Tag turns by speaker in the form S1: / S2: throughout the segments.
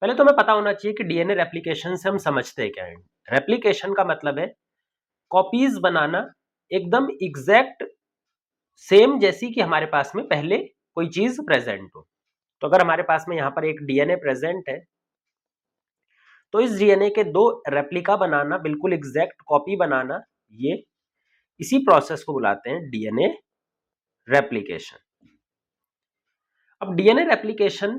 S1: पहले तो हमें पता होना चाहिए कि डीएनए रेप्लिकेशन से हम समझते क्या है। रेप्लिकेशन का मतलब है कॉपीज बनाना एकदम एग्जैक्ट सेम जैसी कि हमारे पास में पहले कोई चीज प्रेजेंट हो। तो अगर हमारे पास में यहाँ पर एक डीएनए प्रेजेंट है तो इस डीएनए के दो रेप्लिका बनाना, बिल्कुल एग्जैक्ट कॉपी बनाना, ये इसी प्रोसेस को बुलाते हैं डीएनए रेप्लिकेशन। अब डीएनए रेप्लिकेशन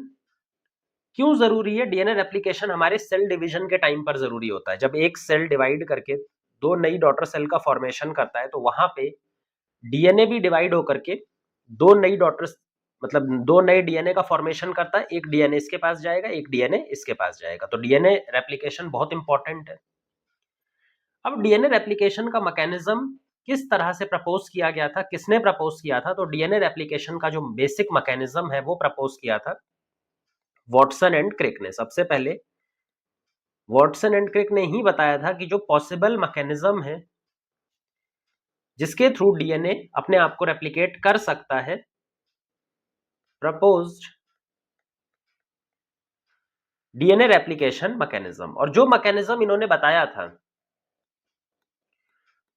S1: क्यों जरूरी है? डीएनए रेप्लिकेशन हमारे सेल डिवीजन के टाइम पर जरूरी होता है। जब एक सेल डिवाइड करके दो नई डॉटर सेल का फॉर्मेशन करता है तो वहां पे डीएनए भी डिवाइड होकर के दो नई डॉटर मतलब दो नए डीएनए का फॉर्मेशन करता है। एक डीएनए इसके पास जाएगा, एक डीएनए इसके पास जाएगा। तो डीएनए रेप्लिकेशन बहुत इंपॉर्टेंट है। अब डीएनए रेप्लिकेशन का मैकेनिज्म किस तरह से प्रपोज किया गया था, किसने प्रपोज किया था? तो डीएनए रेप्लिकेशन का जो बेसिक मैकेनिज्म है वो प्रपोज किया था वॉटसन एंड क्रिक ने। सबसे पहले वॉटसन एंड क्रिक ने ही बताया था कि जो पॉसिबल मैकेनिज्म है जिसके थ्रू डीएनए अपने आप को रेप्लिकेट कर सकता है, प्रपोज्ड डीएनए रेप्लिकेशन मैकेनिज्म। और जो मैकेनिज्म इन्होंने बताया था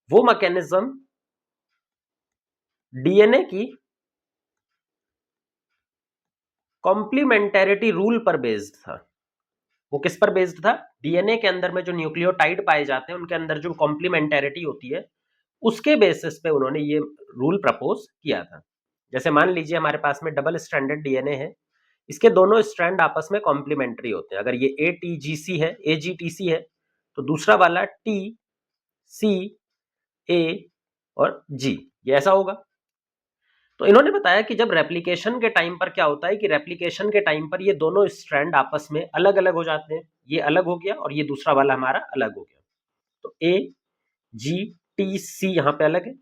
S1: वो मैकेनिज्म डीएनए की कॉम्प्लीमेंटेरिटी रूल पर बेस्ड था। वो किस पर बेस्ड था? डीएनए के अंदर में जो न्यूक्लियोटाइड पाए जाते हैं उनके अंदर जो कॉम्प्लीमेंटेरिटी होती है उसके बेसिस पे उन्होंने ये रूल प्रपोज किया था। जैसे मान लीजिए हमारे पास में डबल स्ट्रैंडेड डीएनए है, इसके दोनों स्ट्रैंड आपस में कॉम्प्लीमेंट्री होते हैं। अगर ये एटीजीसी है, एजीटीसी है, तो दूसरा वाला टी सी ए और जी, ये ऐसा होगा। तो इन्होंने बताया कि जब रेप्लिकेशन के टाइम पर क्या होता है कि रेप्लिकेशन के टाइम पर ये दोनों स्ट्रैंड आपस में अलग अलग हो जाते हैं। ये अलग हो गया और ये दूसरा वाला हमारा अलग हो गया। तो ए जी टी सी यहां पे अलग है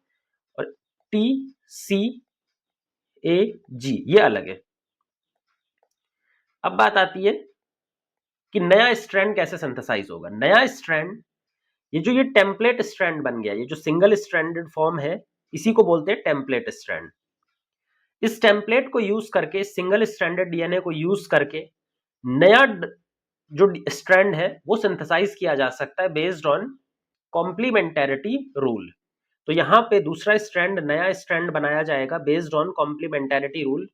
S1: और टी सी ए जी ये अलग है। अब बात आती है कि नया स्ट्रैंड कैसे सिंथेसाइज होगा। नया स्ट्रैंड, ये टेम्पलेट स्ट्रैंड बन गया, ये जो सिंगल स्ट्रैंडेड फॉर्म है इसी को बोलते हैं टेम्पलेट स्ट्रैंड। इस टेम्पलेट को यूज करके, सिंगल स्ट्रैंडेड डीएनए को यूज करके नया जो स्ट्रैंड है वो सिंथेसाइज किया जा सकता है बेस्ड ऑन कॉम्प्लीमेंटेरिटी रूल। तो यहां पे दूसरा स्ट्रैंड, नया स्ट्रैंड बनाया जाएगा based on complementarity rule.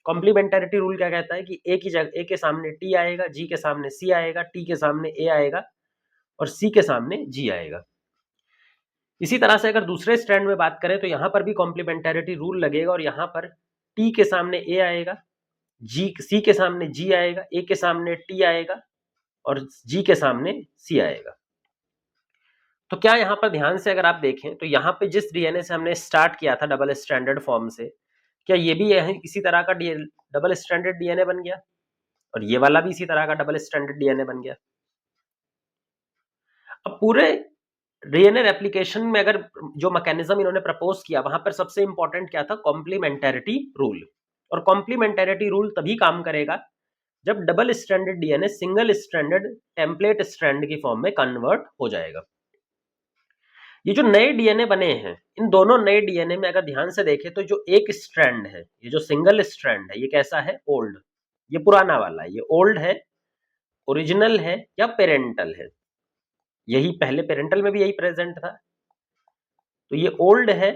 S1: Complementarity rule क्या कहता है कि ए की जगह ए के सामने टी आएगा, जी के सामने सी आएगा, टी के सामने ए आएगा और सी के सामने जी आएगा। इसी तरह से अगर दूसरे स्ट्रैंड में बात करें तो यहां पर भी कॉम्प्लीमेंटेरिटी रूल लगेगा और यहां पर टी के सामने ए आएगा, जी सी के सामने जी आएगा, ए के सामने टी आएगा और जी के सामने सी आएगा। तो क्या यहां पर ध्यान से अगर आप देखें तो यहां पे जिस डीएनए से हमने स्टार्ट किया था डबल स्ट्रैंडेड फॉर्म से, क्या ये भी इसी तरह का डबल स्ट्रैंडेड डीएनए बन गया और ये वाला भी इसी तरह का डबल स्ट्रैंडेड डीएनए बन गया। अब पूरे डीएनए रेप्लिकेशन में अगर जो मैकेनिज्म इन्होंने प्रपोज किया वहां पर सबसे इंपॉर्टेंट क्या था? Complementarity rule. और कॉम्प्लीमेंटेरिटी रूल तभी काम करेगा जब double stranded DNA single stranded template strand की फॉर्म में कन्वर्ट हो जाएगा। ये जो नए डीएनए बने हैं, इन दोनों नए डीएनए में अगर ध्यान से देखें तो जो एक स्ट्रैंड है, ये जो सिंगल स्ट्रैंड है, ये कैसा है? ओल्ड। ये पुराना वाला है, ये ओल्ड है, ओरिजिनल है या पेरेंटल है। यही पहले पेरेंटल में भी यही प्रेजेंट था। तो ये ओल्ड है,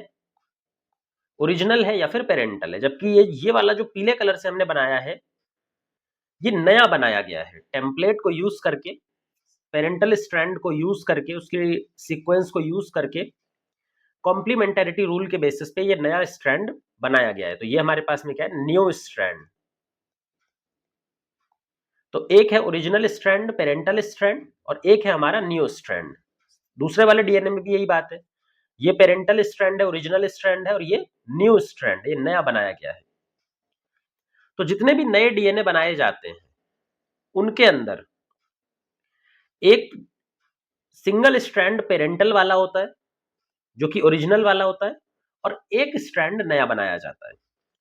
S1: ओरिजिनल है या फिर पेरेंटल है। जबकि ये वाला जो पीले कलर से हमने बनाया है ये नया बनाया गया है टेम्पलेट को यूज करके, पेरेंटल स्ट्रैंड को यूज करके, उसके सीक्वेंस को यूज करके कॉम्प्लीमेंटेरिटी रूल के बेसिस पे ये नया स्ट्रैंड बनाया गया है। तो ये हमारे पास में क्या है? New strand. तो एक है ओरिजिनल स्ट्रैंड, पेरेंटल स्ट्रैंड, और एक है हमारा न्यू स्ट्रैंड। दूसरे वाले डीएनए में भी यही बात है, ये पेरेंटल स्ट्रैंड है, ओरिजिनल स्ट्रैंड है, और ये न्यू स्ट्रैंड, ये नया बनाया गया है। तो जितने भी नए डीएनए बनाए जाते हैं उनके अंदर एक सिंगल स्ट्रैंड पेरेंटल वाला होता है जो कि ओरिजिनल वाला होता है, और एक स्ट्रैंड नया बनाया जाता है।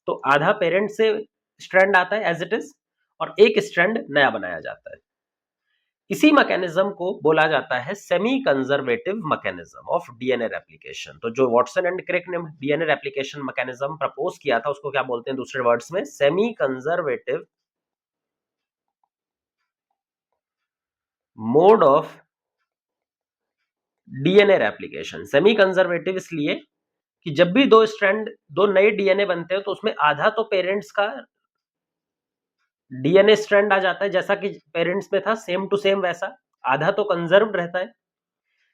S1: तो आधा पेरेंट से स्ट्रैंड आता है एज इट इज और एक स्ट्रैंड नया बनाया जाता है। इसी मैकेनिज्म को बोला जाता है semi conservative mechanism of DNA replication. तो जो वॉटसन एंड क्रिक ने डीएनए रेप्लिकेशन मैकेनिज्म प्रपोज किया था उसको क्या बोलते हैं दूसरे वर्ड्स में? Semi conservative mode of DNA replication. Semi conservative इसलिए कि जब भी दो नए डीएनए बनते हैं तो उसमें आधा तो पेरेंट्स का डीएनए स्ट्रैंड आ जाता है, जैसा कि पेरेंट्स में था सेम टू सेम वैसा, आधा तो कंजर्व्ड रहता है।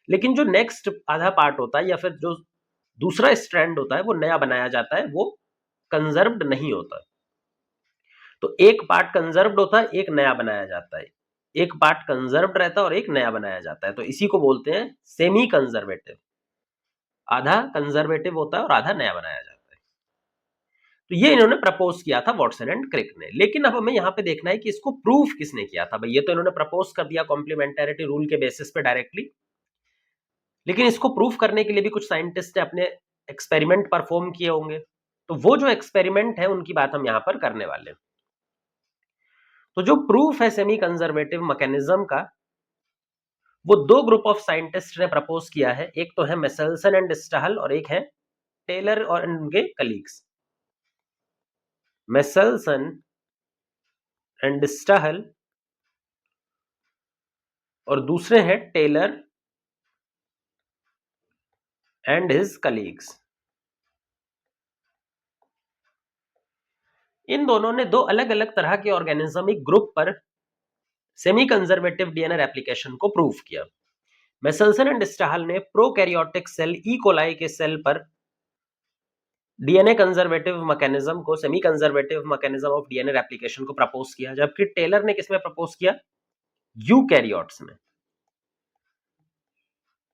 S1: लेकिन जो नेक्स्ट आधा पार्ट होता है या फिर जो दूसरा स्ट्रैंड होता है वो नया बनाया जाता है, वो कंजर्व्ड नहीं होता। तो एक पार्ट कंजर्व्ड होता है, एक नया बनाया जाता है, एक पार्ट कंजर्व्ड रहता है और एक नया बनाया जाता है। तो इसी को बोलते हैं सेमी कंजर्वेटिव। आधा कंजर्वेटिव होता है और आधा नया बनाया जाता है। तो ये इन्होंने प्रपोज किया था वॉटसन एंड क्रिक ने। लेकिन अब हमें यहाँ पे देखना है कि इसको प्रूफ किसने किया था। भाई ये तो इन्होंने प्रपोज कर दिया कॉम्प्लीमेंटेरिटी रूल के बेसिस पे डायरेक्टली, लेकिन इसको प्रूफ करने के लिए भी कुछ साइंटिस्ट ने अपने एक्सपेरिमेंट परफॉर्म किए होंगे। तो वो जो एक्सपेरिमेंट है उनकी बात हम यहाँ पर करने वाले हैं। तो जो प्रूफ है सेमी कंजर्वेटिव मैकेनिज्म का, वो दो ग्रुप ऑफ साइंटिस्ट ने प्रपोज किया है। एक तो है मेसेल्सन एंड स्टाहल और एक है टेलर और उनके कलीग्स। मेसेल्सन एंड स्टाहल और दूसरे हैं टेलर एंड हिज कलीग्स। इन दोनों ने दो अलग अलग तरह के ऑर्गेनिज्मिक ग्रुप पर सेमी कंजर्वेटिव डीएनए रेप्लिकेशन को प्रूव किया। मेसेल्सन एंड स्टाहल ने प्रोकैरियोटिक सेल ई कोलाई के सेल पर डीएनए कंजर्वेटिव मैकेनिज्म को, semi conservative mechanism of DNA replication को प्रपोज किया, जबकि टेलर ने किसमें प्रपोज किया? यूकैरियोट्स में।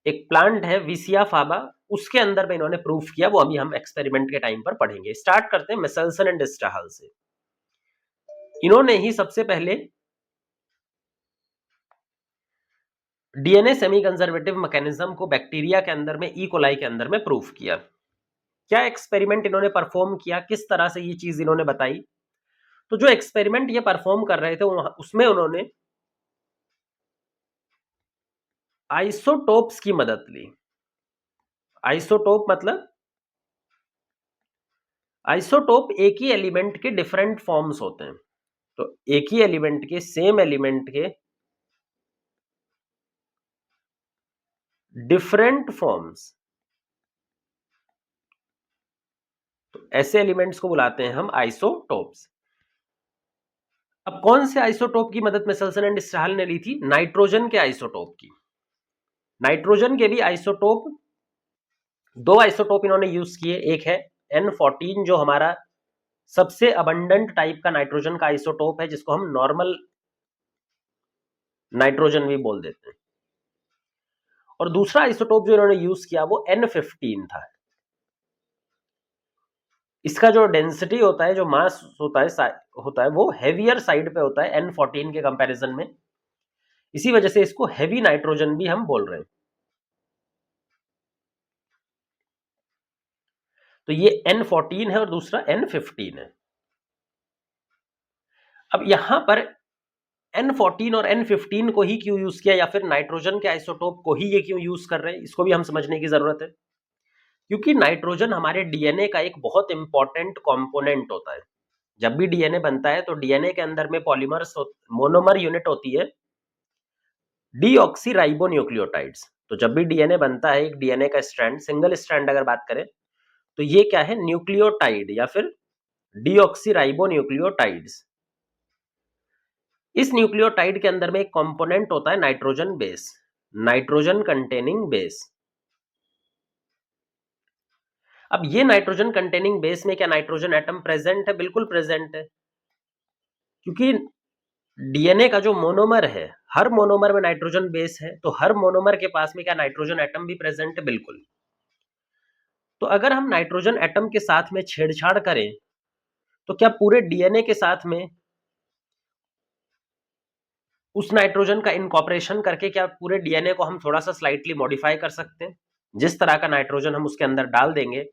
S1: एक प्लांट है विसिया फाबा, उसके अंदर में इन्होंने प्रूफ किया, वो अभी हम एक्सपेरिमेंट के टाइम पर पढ़ेंगे। स्टार्ट करते हैं मेसेल्सन एंड स्टाहल से। इन्होंने ही सबसे पहले डीएनए सेमी कंजर्वेटिव मैकेनिज्म को बैक्टीरिया के अंदर में, ई कोलाई के अंदर में प्रूफ किया। क्या एक्सपेरिमेंट इन्होंने परफॉर्म किया, किस तरह से ये चीज इन्होंने बताई? तो जो एक्सपेरिमेंट ये परफॉर्म कर रहे थे उसमें उन्होंने आइसोटोप्स की मदद ली। आइसोटोप मतलब आइसोटोप एक ही एलिमेंट के डिफरेंट फॉर्म्स होते हैं। तो एक ही एलिमेंट के, सेम एलिमेंट के डिफरेंट फॉर्म्स, तो ऐसे एलिमेंट्स को बुलाते हैं हम आइसोटोप्स। अब कौन से आइसोटोप की मदद मेसेल्सन एंड स्टाहल ने ली थी? नाइट्रोजन के आइसोटोप की। नाइट्रोजन के भी आइसोटोप, दो आइसोटोप इन्होंने यूज किए। एक है N14 जो हमारा सबसे अबंडेंट टाइप का नाइट्रोजन का आइसोटोप है, जिसको हम नॉर्मल नाइट्रोजन भी बोल देते हैं। और दूसरा आइसोटोप जो इन्होंने यूज किया वो N15 था। इसका जो डेंसिटी होता है, जो मास होता है वो हेवियर साइड पे होता है N14 के कंपैरिजन में। इसी वजह से इसको हेवी नाइट्रोजन भी हम बोल रहे हैं। तो ये N14 है और दूसरा N15 है। अब यहां पर N14 और N15 को ही क्यों यूज किया, या फिर नाइट्रोजन के आइसोटोप को ही ये क्यों यूज कर रहे हैं, इसको भी हम समझने की जरूरत है। क्योंकि नाइट्रोजन हमारे डीएनए का एक बहुत इंपॉर्टेंट कंपोनेंट होता है। जब भी डीएनए बनता है तो डीएनए के अंदर में पॉलीमर्स, मोनोमर यूनिट होती है डीऑक्सीराइबोन्यूक्लियोटाइड्स। तो जब भी डीएनए बनता है, एक डीएनए का स्ट्रैंड, सिंगल स्ट्रैंड अगर बात करें तो ये क्या है? न्यूक्लियोटाइड या फिर डीऑक्सीराइबोन्यूक्लियोटाइड्स। इस न्यूक्लियोटाइड के अंदर में एक कंपोनेंट होता है nitrogen base, nitrogen containing base. अब ये नाइट्रोजन कंटेनिंग बेस में क्या नाइट्रोजन एटम प्रेजेंट है? बिल्कुल प्रेजेंट है। क्योंकि डीएनए का जो मोनोमर है, हर मोनोमर में नाइट्रोजन बेस है, तो हर मोनोमर के पास में क्या नाइट्रोजन एटम भी प्रेजेंट है? बिल्कुल। तो अगर हम नाइट्रोजन एटम के साथ में छेड़छाड़ करें तो क्या पूरे डीएनए के साथ में उस नाइट्रोजन का इनकॉर्पोरेशन करके क्या पूरे डीएनए को हम थोड़ा सा स्लाइटली मॉडिफाई कर सकते हैं? जिस तरह का नाइट्रोजन हम उसके अंदर डाल देंगे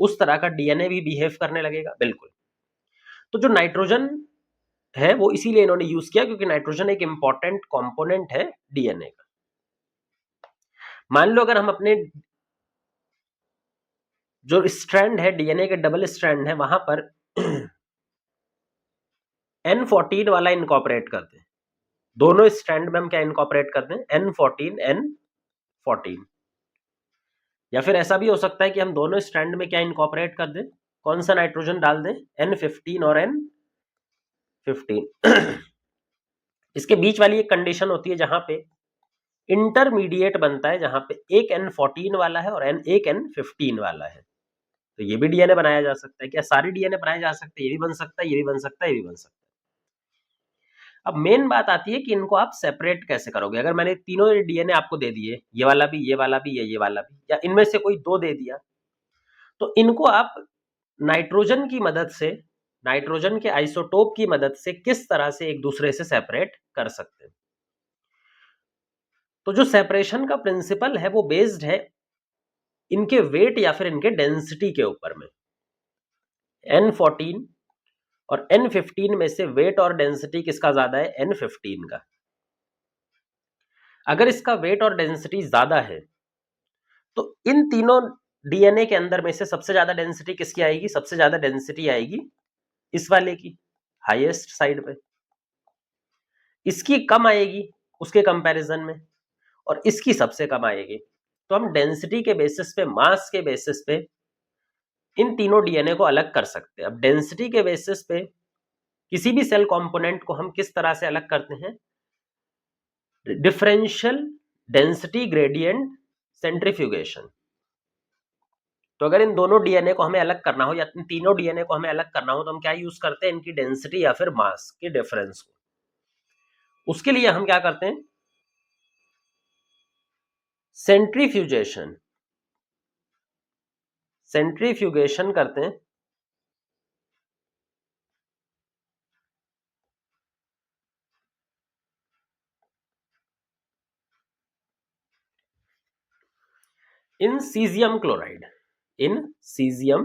S1: उस तरह का डीएनए भी बिहेव करने लगेगा। बिल्कुल। तो जो नाइट्रोजन है वो इसीलिए इन्होंने यूज किया क्योंकि नाइट्रोजन एक इंपॉर्टेंट कंपोनेंट है डीएनए का। मान लो अगर हम अपने जो स्ट्रैंड है डीएनए के, डबल स्ट्रैंड है, वहां पर N14 वाला इनकॉर्पोरेट करते हैं, दोनों स्ट्रैंड में हम क्या इनकॉर्पोरेट कर दें, N14 N14। या फिर ऐसा भी हो सकता है कि हम दोनों स्ट्रैंड में क्या इनकॉर्पोरेट कर दें, कौन सा नाइट्रोजन डाल दें, N15 और N15। इसके बीच वाली एक कंडीशन होती है जहां पे इंटरमीडिएट बनता है, जहां पे एक N14 वाला है और एक N15 वाला है। तो ये भी डीएनए बनाया जा सकता है। क्या सारे डीएनए बनाए जा सकते हैं? ये भी बन सकता है, ये भी बन सकता है, ये भी बन सकता है। अब मेन बात आती है कि इनको आप सेपरेट कैसे करोगे। अगर मैंने तीनों डीएनए आपको दे दिए, ये वाला भी, ये वाला भी, ये वाला भी, या इनमें से कोई दो दे दिया, तो इनको आप नाइट्रोजन की मदद से, नाइट्रोजन के आइसोटोप की मदद से किस तरह से एक दूसरे से सेपरेट कर सकते हैं। तो जो सेपरेशन का प्रिंसिपल है वो बेस्ड है इनके वेट या फिर इनके डेंसिटी के ऊपर में। N14 और N15 में से वेट और डेंसिटी किसका ज्यादा है? N15 का। अगर इसका वेट और डेंसिटी ज्यादा है तो इन तीनों डीएनए के अंदर में से सबसे ज्यादा डेंसिटी किसकी आएगी? सबसे ज्यादा डेंसिटी आएगी इस वाले की, हाईएस्ट साइड पे। इसकी कम आएगी उसके कंपैरिजन में, और इसकी सबसे कम आएगी। तो हम डेंसिटी के बेसिस पे, मास के बेसिस पे इन तीनों डीएनए को अलग कर सकते हैं। अब डेंसिटी के बेसिस पे किसी भी सेल कंपोनेंट को हम किस तरह से अलग करते हैं? Differential density gradient centrifugation. तो अगर इन दोनों डीएनए को हमें अलग करना हो या इन तीनों डीएनए को हमें अलग करना हो तो हम क्या यूज करते हैं? इनकी डेंसिटी या फिर मास के डिफरेंस को। उसके लिए हम क्या करते हैं? सेंट्रीफ्यूजेशन, सेंट्रीफ्यूगेशन करते हैं। इन सीजियम क्लोराइड, इन सीजियम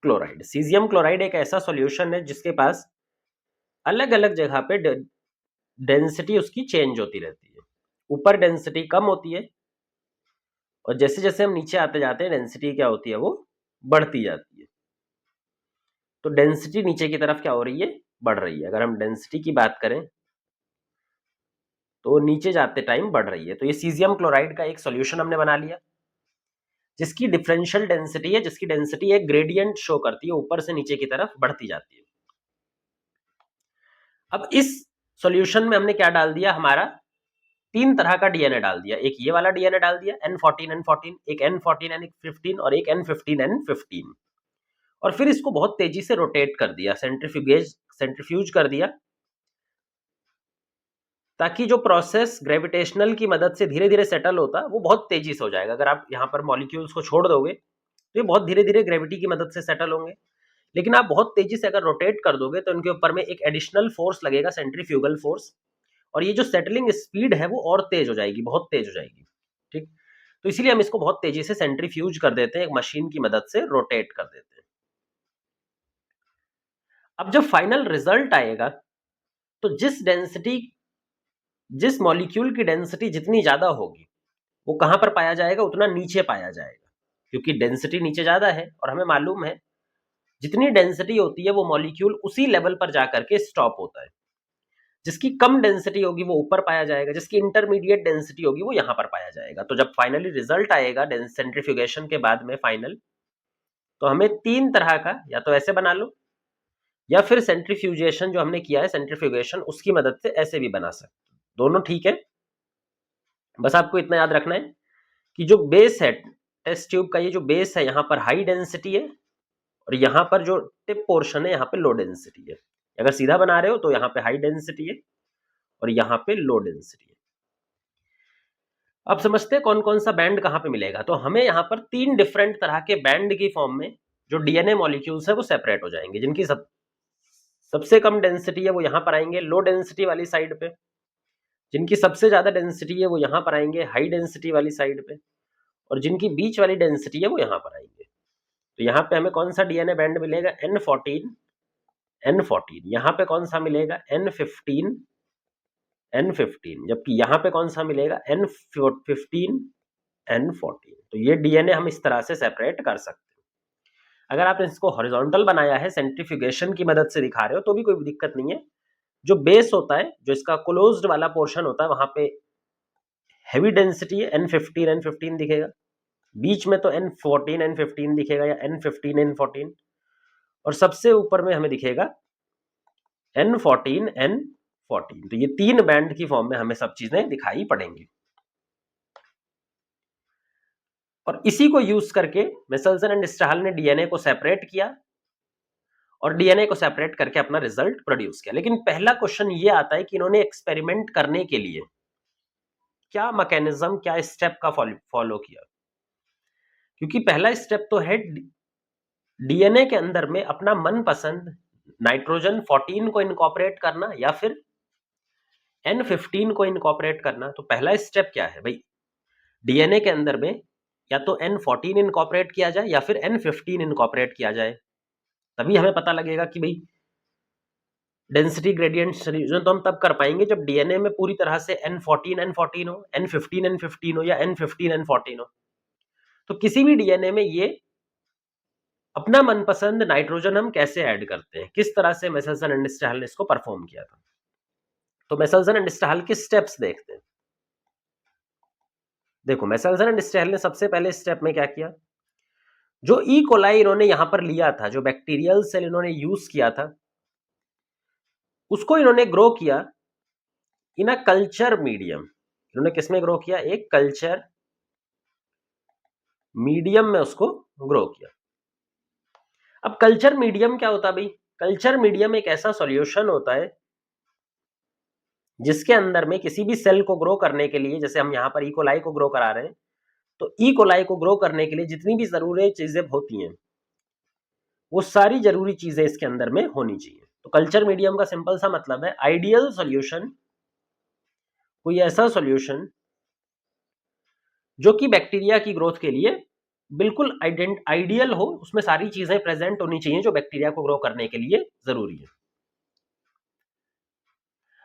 S1: क्लोराइड। सीजियम क्लोराइड एक ऐसा सॉल्यूशन है जिसके पास अलग अलग जगह पे डेंसिटी उसकी चेंज होती रहती है। ऊपर डेंसिटी कम होती है और जैसे जैसे हम नीचे आते जाते हैं डेंसिटी क्या होती है? वो बढ़ती जाती है। तो डेंसिटी नीचे की तरफ क्या हो रही है? बढ़ रही है। अगर हम डेंसिटी की बात करें तो नीचे जाते टाइम बढ़ रही है। तो ये सीजियम क्लोराइड का एक सॉल्यूशन हमने बना लिया जिसकी डिफरेंशियल डेंसिटी है, जिसकी डेंसिटी एक ग्रेडियंट शो करती है, ऊपर से नीचे की तरफ बढ़ती जाती है। अब इस सॉल्यूशन में हमने क्या डाल दिया? हमारा तीन तरह का डीएनए डाल दिया। एक ये वाला डीएनए डाल दिया N14 N14, एक N14 N15 और एक N15 N15, और फिर इसको बहुत तेजी से रोटेट कर दिया, सेंट्रीफ्यूज कर दिया, ताकि जो प्रोसेस ग्रेविटेशनल की मदद से धीरे धीरे सेटल होता वो बहुत तेजी से हो जाएगा। अगर आप यहाँ पर मॉलिक्यूल्स को छोड़ दोगे तो ये बहुत धीरे धीरे ग्रेविटी की मदद से सेटल होंगे, लेकिन आप बहुत तेजी से अगर रोटेट कर दोगे तो इनके ऊपर में एक एडिशनल फोर्स लगेगा, सेंट्रीफ्यूगल फोर्स, और ये जो सेटलिंग स्पीड है वो और तेज हो जाएगी, बहुत तेज हो जाएगी। ठीक, तो इसीलिए हम इसको बहुत तेजी से सेंट्रीफ्यूज कर देते हैं, एक मशीन की मदद से रोटेट कर देते हैं। अब जब फाइनल रिजल्ट आएगा तो जिस मॉलिक्यूल की डेंसिटी जितनी ज्यादा होगी वो कहां पर पाया जाएगा? उतना नीचे पाया जाएगा, क्योंकि डेंसिटी नीचे ज्यादा है और हमें मालूम है जितनी डेंसिटी होती है वो मॉलिक्यूल उसी लेवल पर जाकर के स्टॉप होता है। जिसकी कम डेंसिटी होगी वो ऊपर पाया जाएगा, जिसकी इंटरमीडिएट डेंसिटी होगी वो यहां पर पाया जाएगा। तो जब फाइनली रिजल्ट आएगा सेंट्रीफ्यूगेशन के बाद में फाइनल, तो हमें तीन तरह का, या तो ऐसे बना लो या फिर सेंट्रीफ्यूजेशन जो हमने किया है, सेंट्रीफ्यूगेशन, उसकी मदद से ऐसे भी बना सकते, दोनों ठीक है। बस आपको इतना याद रखना है कि जो बेस है टेस्ट ट्यूब का, ये जो बेस है यहाँ पर हाई डेंसिटी है और यहाँ पर जो टिप पोर्शन है यहाँ पे लो डेंसिटी है। अगर सीधा बना रहे हो तो यहाँ पे हाई डेंसिटी है और यहाँ पे लो डेंसिटी है। अब समझते हैं कौन कौन सा बैंड कहाँ पे मिलेगा। तो हमें यहाँ पर तीन डिफरेंट तरह के बैंड की फॉर्म में जो डीएनए मॉलिक्यूल्स है वो सेपरेट हो जाएंगे, जिनकी सबसे कम डेंसिटी है वो यहाँ पर आएंगे लो डेंसिटी वाली साइड पे, जिनकी सबसे ज्यादा डेंसिटी है वो यहाँ पर आएंगे हाई डेंसिटी वाली साइड पे, और जिनकी बीच वाली डेंसिटी है वो यहाँ पर आएंगे। तो यहाँ पे हमें कौन सा डीएनए बैंड मिलेगा? N14, यहाँ पे कौन सा मिलेगा? N15, जबकि यहाँ पे कौन सा मिलेगा? N15, N14। तो ये डीएनए हम इस तरह से सेपरेट कर सकते हैं। अगर आप इसको हॉरिजॉन्टल बनाया है, सेंट्रीफ्यूगेशन की मदद से दिखा रहे हो, तो भी कोई दिक्कत नहीं है, जो बेस होता है, जो इसका क्लोज्ड वाला पोर्शन होता है, वहां पे हैवी डेंसिटी है N15 N15 दिखेगा, बीच में तो N14 N15 दिखेगा या N15 N14, और सबसे ऊपर में हमें दिखेगा N14 N14। तो ये 3 बैंड की फॉर्म में हमें सब चीजें दिखाई पड़ेंगी। और इसी को यूज करके मेसल्सन एंड स्टाहल ने डीएनए को सेपरेट किया और डीएनए को सेपरेट करके अपना रिजल्ट प्रोड्यूस किया। लेकिन पहला क्वेश्चन ये आता है कि इन्होंने एक्सपेरिमेंट करने के लिए क्या मैकेनिज्म, क्या स्टेप का फॉलो किया, क्योंकि पहला स्टेप तो है डीएनए के अंदर में अपना मनपसंद नाइट्रोजन 14 को इनकॉर्पोरेट करना या फिर N15 को इनकॉर्पोरेट करना। तो पहला स्टेप क्या है भाई, डीएनए के अंदर में या तो N14 इनकॉर्पोरेट किया जाए या फिर N15 इनकॉर्पोरेट किया जाए, तभी हमें पता लगेगा कि भाई डेंसिटी ग्रेडियंट सोल्यूशन तो हम तब कर पाएंगे जब डीएनए में पूरी तरह से N14 N14 हो, N15 N15 हो या N15 N14 हो। तो किसी भी डीएनए में ये अपना मनपसंद नाइट्रोजन हम कैसे ऐड करते हैं, किस तरह से मेसल्सन एंड स्टाहल ने इसको परफॉर्म किया था। तो मेसल्सन एंड स्टाहल के स्टेप्स देखते हैं। देखो मेसल्सन एंड स्टाहल ने सबसे पहले स्टेप में क्या किया, जो ई कोलाई इन्होंने यहां पर लिया था, जो बैक्टीरियल सेल इन्होंने यूज किया था, उसको इन्होंने ग्रो किया इन अ कल्चर मीडियम। इन्होंने किसमें ग्रो किया, एक कल्चर मीडियम में उसको ग्रो किया। अब कल्चर मीडियम क्या होता है भाई, कल्चर मीडियम एक ऐसा सॉल्यूशन होता है जिसके अंदर में किसी भी सेल को ग्रो करने के लिए, जैसे हम यहाँ पर ई कोलाई को ग्रो करा रहे हैं, तो ई कोलाई को ग्रो करने के लिए जितनी भी जरूरी चीजें होती हैं वो सारी जरूरी चीजें इसके अंदर में होनी चाहिए। तो कल्चर मीडियम का सिंपल सा मतलब है आइडियल सॉल्यूशन, कोई ऐसा सॉल्यूशन जो कि बैक्टीरिया की ग्रोथ के लिए बिल्कुल आइडियल हो, उसमें सारी चीजें प्रेजेंट होनी चाहिए जो बैक्टीरिया को ग्रो करने के लिए जरूरी है।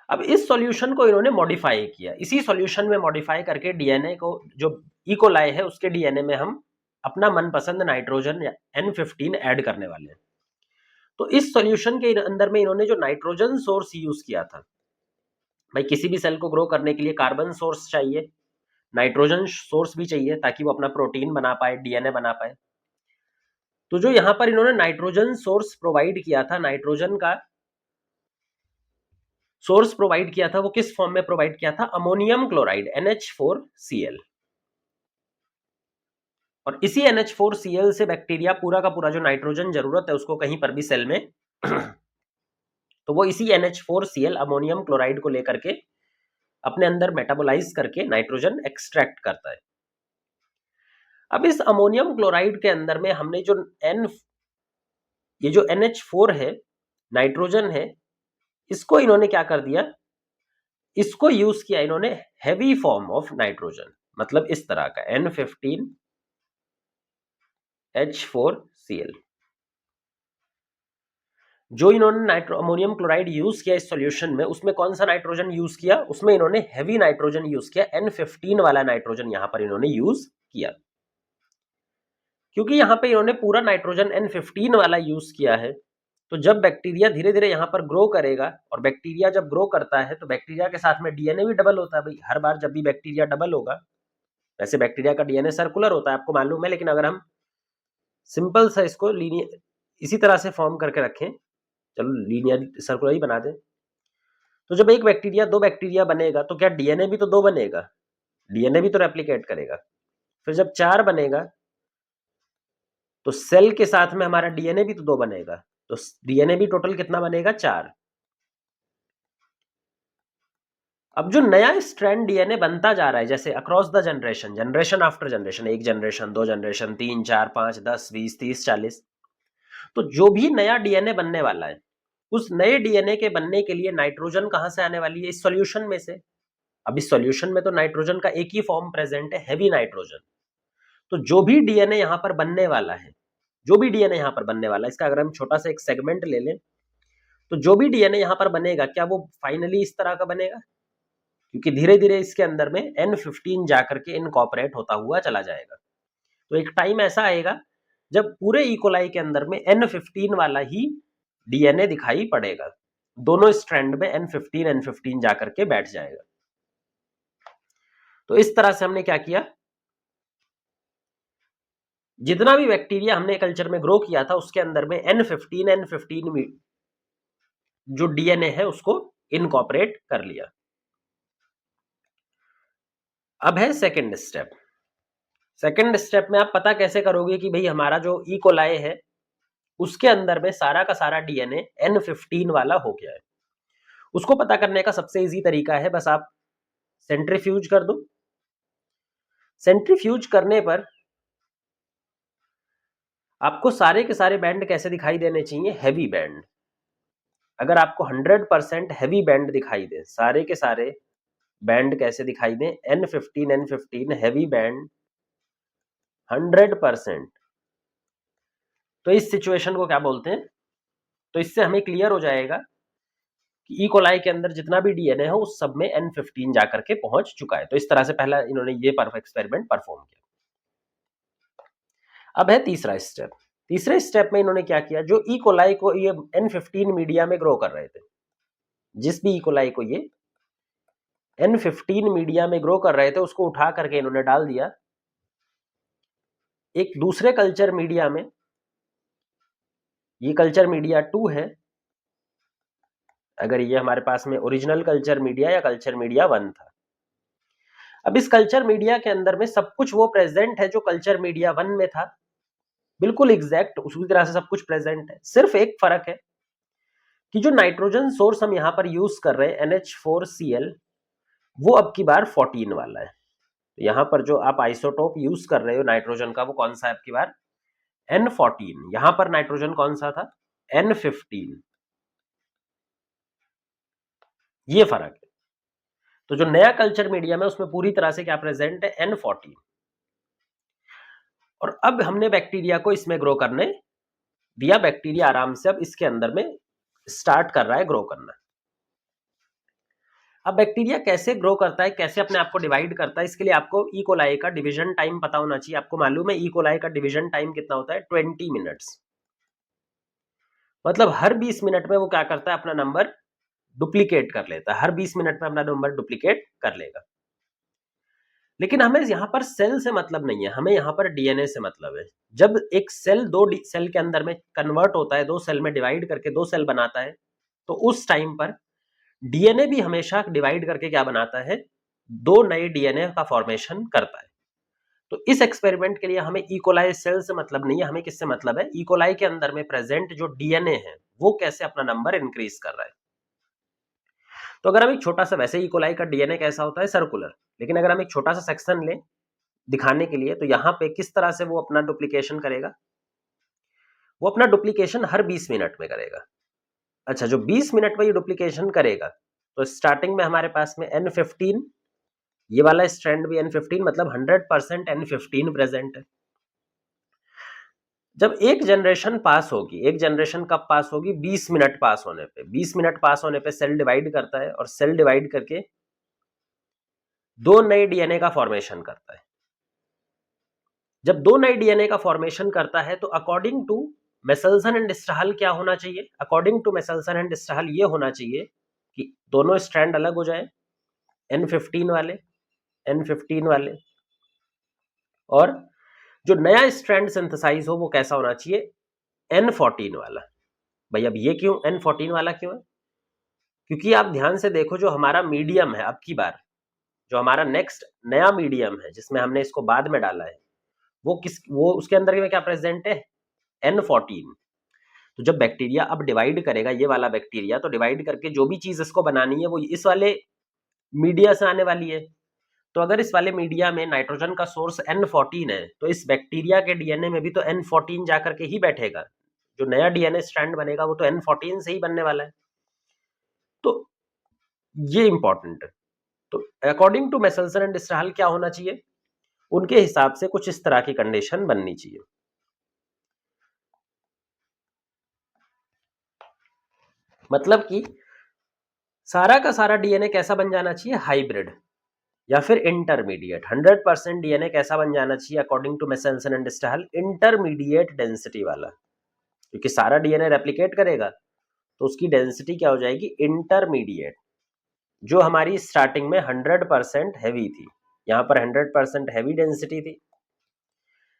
S1: अब इस सॉल्यूशन को इन्होंने मॉडिफाई किया, इसी सॉल्यूशन में मॉडिफाई करके डीएनए को, जो ई कोलाई है उसके डीएनए में हम अपना मनपसंद नाइट्रोजन N15 ऐड करने वाले हैं। तो इस सॉल्यूशन के अंदर में इन्होंने जो नाइट्रोजन सोर्स यूज किया था, भाई किसी भी सेल को ग्रो करने के लिए कार्बन सोर्स चाहिए, नाइट्रोजन सोर्स भी चाहिए ताकि वो अपना प्रोटीन बना पाए, डीएनए बना पाए। तो जो यहां पर इन्होंने नाइट्रोजन सोर्स प्रोवाइड किया था, नाइट्रोजन का सोर्स प्रोवाइड किया था, वो किस फॉर्म में प्रोवाइड किया था, अमोनियम क्लोराइड NH4Cl। और इसी NH4Cl से बैक्टीरिया पूरा का पूरा जो नाइट्रोजन जरूरत है उसको कहीं पर भी सेल में तो वो इसी NH4Cl अमोनियम क्लोराइड को लेकर के अपने अंदर मेटाबोलाइज करके नाइट्रोजन एक्सट्रैक्ट करता है। अब इस अमोनियम क्लोराइड के अंदर में हमने जो ये जो NH4 है, नाइट्रोजन है, इसको इन्होंने क्या कर दिया, इसको यूज किया इन्होंने हैवी फॉर्म ऑफ नाइट्रोजन, मतलब इस तरह का N15H4Cl। जो इन्होंने अमोनियम क्लोराइड यूज किया इस सॉल्यूशन में, उसमें कौन सा नाइट्रोजन यूज किया, उसमें इन्होंने हैवी नाइट्रोजन यूज किया, N15 वाला नाइट्रोजन यहां पर इन्होंने यूज किया। क्योंकि यहां पे इन्होंने पूरा नाइट्रोजन N15 वाला यूज किया है, तो जब बैक्टीरिया धीरे धीरे यहां पर ग्रो करेगा, और बैक्टीरिया जब ग्रो करता है तो बैक्टीरिया के साथ में डीएनए भी डबल होता है भाई। हर बार जब भी बैक्टीरिया डबल होगा, वैसे बैक्टीरिया का डीएनए सर्कुलर होता है आपको मालूम है, लेकिन अगर हम सिंपल सा इसको लीनियर इसी तरह से फॉर्म करके रखें, चलो लीनियर सर्कुलर ही बना दें, तो जब एक बैक्टीरिया दो बैक्टीरिया बनेगा तो क्या डीएनए भी तो दो बनेगा, डीएनए भी तो रेप्लिकेट करेगा। फिर जब 4 बनेगा तो सेल के साथ में हमारा डीएनए भी तो 2 बनेगा, तो डीएनए भी टोटल कितना बनेगा, 4। अब जो नया स्ट्रैंड डीएनए बनता जा रहा है, जैसे across the generation, generation after generation, 1 generation, 2 generation, 3 4 5 10 20 30 40, तो जो भी नया डीएनए बनने वाला है, उस नए डीएनए के बनने के लिए नाइट्रोजन कहां से आने वाली है, इस सॉल्यूशन में से। अब इस सॉल्यूशन में तो नाइट्रोजन का एक ही फॉर्म प्रेजेंट है, हैवी नाइट्रोजन। तो जो भी डीएनए यहां पर बनने वाला है, जो भी डीएनए यहां पर बनने वाला है, इसका अगर हम छोटा सा एक सेगमेंट ले लें, तो जो भी डीएनए यहां पर बनेगा, क्या वो फाइनली इस तरह का बनेगा, क्योंकि धीरे धीरे इसके अंदर में N15 जाकर के इनकॉर्पोरेट होता हुआ चला जाएगा। तो एक टाइम ऐसा आएगा जब पूरे ई कोलाई के अंदर में N15 वाला ही डीएनए दिखाई पड़ेगा। दोनों स्ट्रैंड में N15 N15 जाकर के बैठ जाएगा। तो इस तरह से हमने क्या किया, जितना भी बैक्टीरिया हमने कल्चर में ग्रो किया था उसके अंदर में N15 में जो डीएनए है उसको इनकॉर्पोरेट कर लिया। अब है सेकंड स्टेप। सेकंड स्टेप में आप पता कैसे करोगे कि भाई हमारा जो ई कोलाई है उसके अंदर में सारा का सारा डीएनए N15 वाला हो गया है। उसको पता करने का सबसे इजी तरीका है, बस आप सेंट्रीफ्यूज कर दो। सेंट्रीफ्यूज करने पर आपको सारे के सारे बैंड कैसे दिखाई देने चाहिए, हैवी बैंड। अगर आपको 100% हैवी बैंड दिखाई दे, सारे के सारे बैंड कैसे दिखाई दे, N15 हैवी बैंड 100%, तो इस सिचुएशन को क्या बोलते हैं? तो इससे हमें क्लियर हो जाएगा कि ई कोलाई के अंदर जितना भी डीएनए है उस सब में N15 जाकर के पहुंच चुका है। तो इस तरह से पहला इन्होंने ये एक्सपेरिमेंट परफॉर्म किया। अब है तीसरा स्टेप। तीसरे स्टेप में इन्होंने क्या किया, जो ई कोलाई को ये N15 मीडिया में ग्रो कर रहे थे, जिस भी ई कोलाई को ये N15 मीडिया में ग्रो कर रहे थे, उसको उठा करके इन्होंने डाल दिया एक दूसरे कल्चर मीडिया में। ये कल्चर मीडिया 2 है, अगर ये हमारे पास में ओरिजिनल कल्चर मीडिया या कल्चर मीडिया 1 था। अब इस कल्चर मीडिया के अंदर में सब कुछ वो प्रेजेंट है जो कल्चर मीडिया 1 में था, बिल्कुल एग्जैक्ट उसी तरह से सब कुछ प्रेजेंट है। सिर्फ एक फर्क है कि जो नाइट्रोजन सोर्स हम यहां पर यूज कर रहे हैं NH4Cl, वो अब की बार 14 वाला है। तो यहां पर जो आप आइसोटोप यूज कर रहे हो नाइट्रोजन का, वो कौन सा है अब की बार? N14। यहां पर नाइट्रोजन कौन सा था? N15। ये फर्क है। तो जो नया कल्चर मीडियम है उसमें पूरी तरह से क्या प्रेजेंट है? N14। और अब हमने बैक्टीरिया को इसमें ग्रो करने दिया। बैक्टीरिया आराम से अब इसके अंदर में स्टार्ट कर रहा है ग्रो करना। अब बैक्टीरिया कैसे ग्रो करता है, कैसे अपने आप को डिवाइड करता है, इसके लिए आपको ई कोलाई का डिवीजन टाइम पता होना चाहिए। आपको मालूम है ई कोलाई का डिवीजन टाइम कितना होता है? 20 मिनट्स। मतलब हर 20 मिनट में वो क्या करता है? अपना नंबर डुप्लीकेट कर लेता है। हर 20 मिनट में अपना नंबर डुप्लीकेट कर लेगा। लेकिन हमें यहां पर सेल से मतलब नहीं है, हमें यहां पर डीएनए से मतलब है। जब एक सेल दो सेल के अंदर में कन्वर्ट होता है, दो सेल में डिवाइड करके दो सेल बनाता है, तो उस टाइम पर डीएनए भी हमेशा डिवाइड करके क्या बनाता है? दो नए डीएनए का फॉर्मेशन करता है। तो इस एक्सपेरिमेंट के लिए हमें ई कोलाई सेल से मतलब नहीं है, हमें किससे मतलब है? ई कोलाई के अंदर में प्रेजेंट जो डीएनए है वो कैसे अपना नंबर इंक्रीज कर रहा है। तो अगर हम एक छोटा सा, वैसे ई कोलाई का डीएनए कैसा होता है? सर्कुलर। लेकिन अगर हम एक छोटा सा सेक्शन लें दिखाने के लिए, तो यहां पे किस तरह से वो अपना डुप्लीकेशन करेगा? वो अपना डुप्लीकेशन हर 20 मिनट में करेगा। अच्छा, जो 20 मिनट में ये डुप्लीकेशन करेगा, तो स्टार्टिंग में हमारे पास में N15, ये वाला स्ट्रैंड भी N15, मतलब 100% N15 प्रेजेंट है। जब एक जनरेशन पास होगी, एक जनरेशन कब पास होगी? 20 मिनट पास होने पे। 20 मिनट पास होने पे सेल डिवाइड करता है, और सेल डिवाइड करके दो नए डीएनए का फॉर्मेशन करता है। जब दो नए डीएनए का फॉर्मेशन करता है, तो अकॉर्डिंग टू मेसेल्सन एंड स्टाहल क्या होना चाहिए? According to Meselson and Stahl ये होना चाहिए कि दोनों स्ट्रैंड अलग हो जाए, N15 वाले, N15 वाले, और जो नया स्ट्रैंड सिंथेसाइज हो वो कैसा होना चाहिए? N14 वाला। भाई अब ये क्यों N14 वाला क्यों है? क्योंकि आप ध्यान से देखो, जो हमारा मीडियम है अब की बार, जो हमारा नेक्स्ट नया मीडियम है जिसमें हमने इसको बाद में डाला है, वो उसके अंदर में क्या प्रेजेंट है? N14। तो जब बैक्टीरिया अब डिवाइड करेगा, ये वाला बैक्टीरिया, तो डिवाइड करके जो भी चीज इसको बनानी है वो इस वाले मीडिया से आने वाली है। तो अगर इस वाले मीडिया में नाइट्रोजन का सोर्स N14 है, तो इस बैक्टीरिया के डीएनए में भी तो N14 जाकर के ही बैठेगा। जो नया डीएनए स्ट्रैंड बनेगा वो तो N14 से ही बनने वाला है। तो ये इंपॉर्टेंट है। तो अकॉर्डिंग टू मेसेल्सन एंड स्टाहल क्या होना चाहिए? उनके हिसाब से कुछ इस तरह की कंडीशन बननी चाहिए। मतलब कि सारा का सारा डीएनए कैसा बन जाना चाहिए? हाइब्रिड या फिर इंटरमीडिएट। 100% डीएनए कैसा बन जाना चाहिए according to Meselson and Stahl? Intermediate density वाला। क्योंकि सारा डीएनए रेप्लिकेट करेगा तो उसकी डेंसिटी क्या हो जाएगी, इंटरमीडिएट। जो हमारी स्टार्टिंग में 100% हैवी थी, यहां पर 100% हैवी डेंसिटी थी,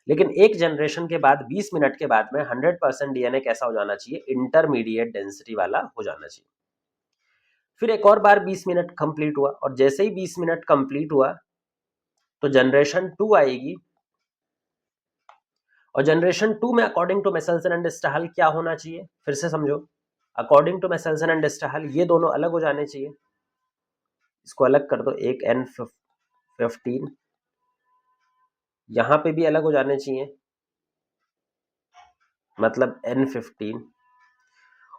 S1: लेकिन एक जनरेशन के बाद 20 मिनट के बाद में 100% डीएनए कैसा हो जाना चाहिए, इंटरमीडिएट डेंसिटी वाला हो जाना चाहिए। फिर एक और बार 20 मिनट कंप्लीट हुआ, और जैसे ही 20 मिनट कंप्लीट हुआ तो जनरेशन 2 आएगी, और जनरेशन 2 में अकॉर्डिंग टू मेसेल्सन एंड स्टाहल क्या होना चाहिए, फिर से समझो, according to Meselson and Stahl ये दोनों अलग हो जाने चाहिए। इसको अलग कर दो, एक N15, यहां पे भी अलग हो जाने चाहिए, मतलब N15।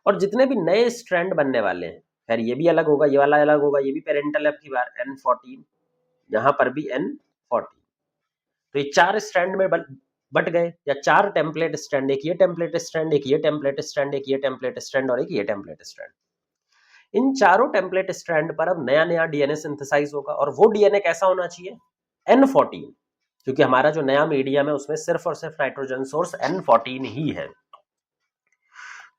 S1: और जितने भी नए स्ट्रैंड बनने वाले हैं, खैर ये भी अलग होगा, ये वाला अलग होगा, ये भी पेरेंटल है की बार, N14, यहां पर भी N14। तो ये 4 स्ट्रैंड में बट गए, या 4 टेम्पलेट स्ट्रैंड, एक ये टेम्पलेट स्ट्रैंड, एक ये टेम्पलेट स्ट्रैंड, एक ये टेम्पलेट स्ट्रैंड, और एक ये टेम्पलेट स्ट्रैंड। इन चारों टेम्पलेट स्ट्रैंड पर अब नया नया डीएनए सिंथेसाइज होगा, और वो डीएनए कैसा होना चाहिए, N14, क्योंकि हमारा जो नया मीडियम है उसमें सिर्फ और सिर्फ नाइट्रोजन सोर्स N14 ही है।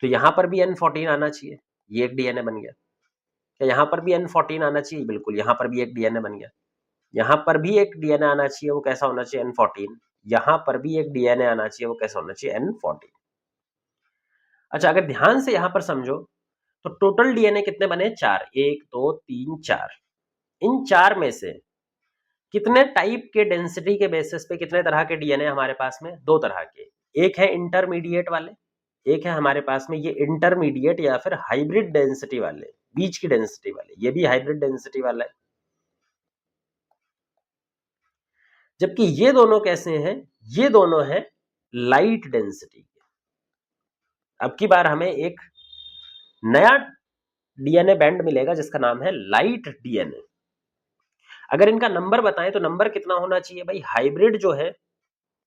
S1: तो यहां पर भी N14 आना चाहिए, ये एक डीएनए बन गया। क्या यहां पर भी N14 आना चाहिए, बिल्कुल, यहां पर भी एक डीएनए बन गया। यहां पर भी एक डीएनए आना चाहिए, वो कैसा होना चाहिए, N14। यहां पर भी एक डीएनए आना चाहिए, वो कैसा होना चाहिए, N14। अच्छा, अगर ध्यान से यहां पर समझो तो टोटल डीएनए कितने बने, 4, 1 2 3 4। इन 4 में से कितने टाइप के डेंसिटी के बेसिस पे कितने तरह के डीएनए हमारे पास में, 2 तरह के। एक है इंटरमीडिएट वाले, एक है हमारे पास में ये इंटरमीडिएट या फिर हाइब्रिड डेंसिटी वाले, बीच की डेंसिटी वाले, ये भी हाइब्रिड डेंसिटी वाला है। जबकि ये दोनों कैसे हैं, ये दोनों हैं लाइट डेंसिटी के। अब की बार हमें एक नया डीएनए बैंड मिलेगा जिसका नाम है लाइट डीएनए। अगर इनका नंबर बताएं तो नंबर कितना होना चाहिए भाई, हाइब्रिड जो है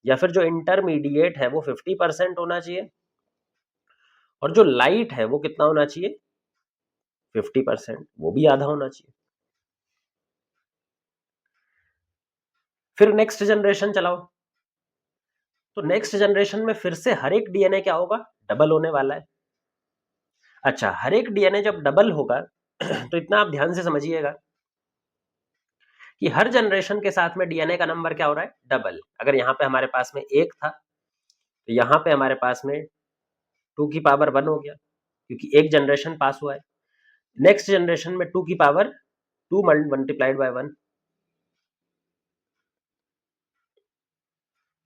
S1: या फिर जो इंटरमीडिएट है वो 50% होना चाहिए, और जो लाइट है वो कितना होना चाहिए, 50%, वो भी आधा होना चाहिए। फिर नेक्स्ट जनरेशन चलाओ, तो नेक्स्ट जनरेशन में फिर से हर एक डीएनए क्या होगा, डबल होने वाला है। अच्छा, हर एक डीएनए जब डबल होगा तो इतना आप ध्यान से समझिएगा कि हर जनरेशन के साथ में डीएनए का नंबर क्या हो रहा है, डबल। अगर यहाँ पे हमारे पास में 1 था तो यहाँ पे हमारे पास में 2 की पावर 1 हो गया, क्योंकि एक जनरेशन पास हुआ है। नेक्स्ट जनरेशन में 2 की पावर 2 मल्टीप्लाइड बाय 1।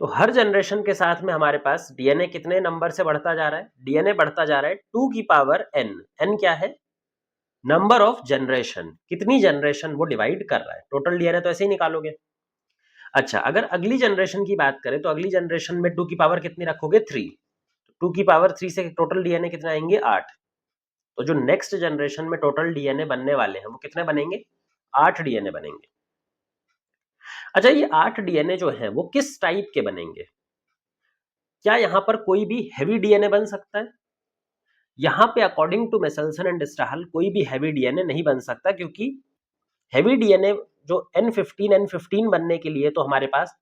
S1: तो हर जनरेशन के साथ में हमारे पास डीएनए कितने नंबर से बढ़ता जा रहा है, डीएनए बढ़ता जा रहा है 2 की पावर n। n क्या है, नंबर ऑफ जनरेशन, कितनी जनरेशन वो डिवाइड कर रहा है। टोटल डीएनए तो ऐसे ही निकालोगे। अच्छा, अगर अगली जनरेशन की बात करें तो अगली जनरेशन में 2 की पावर कितनी रखोगे, 3। 2 की पावर 3 से टोटल डीएनए कितने आएंगे, 8। तो जो नेक्स्ट जनरेशन में टोटल डीएनए बनने वाले हैं वो कितने बनेंगे, 8 डीएनए बनेंगे। अच्छा, ये 8 डीएनए जो है वो किस टाइप के बनेंगे, क्या यहां पर कोई भी हैवी डीएनए बन सकता है, यहां पे अकॉर्डिंग टू मेसेल्सन एंड स्टाहल कोई भी हैवी डीएनए नहीं बन सकता, क्योंकि हैवी डीएनए जो N15 बनने के लिए तो हमारे पास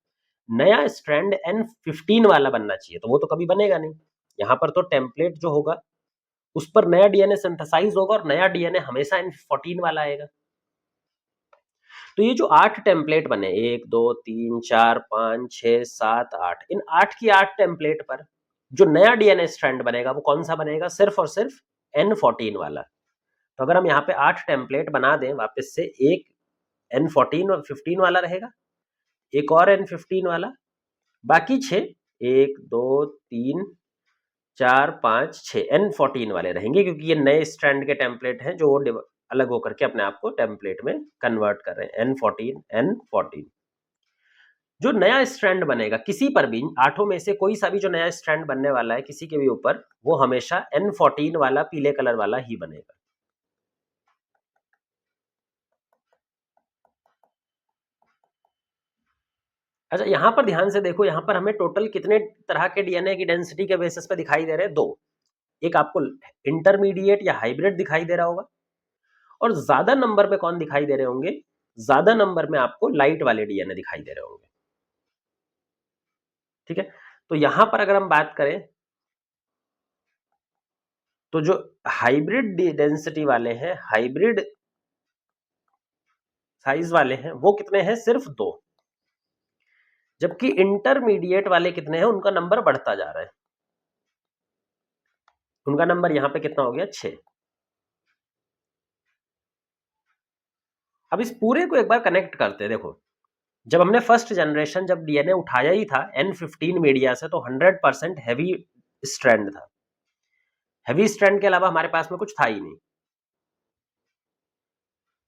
S1: नया स्ट्रैंड N15 वाला बनना चाहिए, तो वो तो कभी बनेगा नहीं। यहां पर तो टेम्पलेट जो होगा उस पर नया डीएनए सिंथेसाइज होगा, और नया डीएनए हमेशा N14 वाला आएगा। तो ये जो 8 टेम्पलेट बने, 1 2 3 4 5 6 7 8, इन 8 की 8 टेम्पलेट पर जो नया डीएनए स्ट्रैंड बनेगा वो कौन सा बनेगा, सिर्फ और सिर्फ N14 वाला। तो अगर हम यहाँ पे 8 टेम्पलेट बना दें वापस से, एक N14 और 15 वाला रहेगा, एक और N15 वाला, बाकी 6, 1 2 3 4 5 6 N14 वाले रहेंगे, क्योंकि ये नए स्ट्रैंड के टेम्पलेट हैं जो वो अलग होकर के अपने आप को टेम्पलेट में कन्वर्ट कर रहे हैं, N14 जो नया स्ट्रैंड बनेगा किसी पर भी, आठों में से कोई सा भी जो नया स्ट्रैंड बनने वाला है किसी के भी ऊपर, वो हमेशा N14 वाला पीले कलर वाला ही बनेगा। अच्छा, यहां पर ध्यान से देखो, यहां पर हमें टोटल कितने तरह के डीएनए की डेंसिटी के बेसिस पे दिखाई दे रहे हैं, 2। एक आपको इंटरमीडिएट या हाइब्रिड दिखाई दे रहा होगा, और ज्यादा नंबर में कौन दिखाई दे रहे होंगे, ज्यादा नंबर में आपको लाइट वाले डीएनए दिखाई दे रहे होंगे। ठीक है, तो यहां पर अगर हम बात करें तो जो हाइब्रिड डेंसिटी वाले हैं, हाइब्रिड साइज वाले हैं, वो कितने हैं? सिर्फ 2। जबकि इंटरमीडिएट वाले कितने हैं? उनका नंबर बढ़ता जा रहा है। उनका नंबर यहां पे कितना हो गया? 6। अब इस पूरे को एक बार कनेक्ट करते हैं। देखो, जब हमने फर्स्ट जनरेशन जब डीएनए उठाया ही था N15 मीडिया से, तो 100% हैवी स्ट्रैंड था। हैवी स्ट्रैंड के अलावा हमारे पास में कुछ था ही नहीं।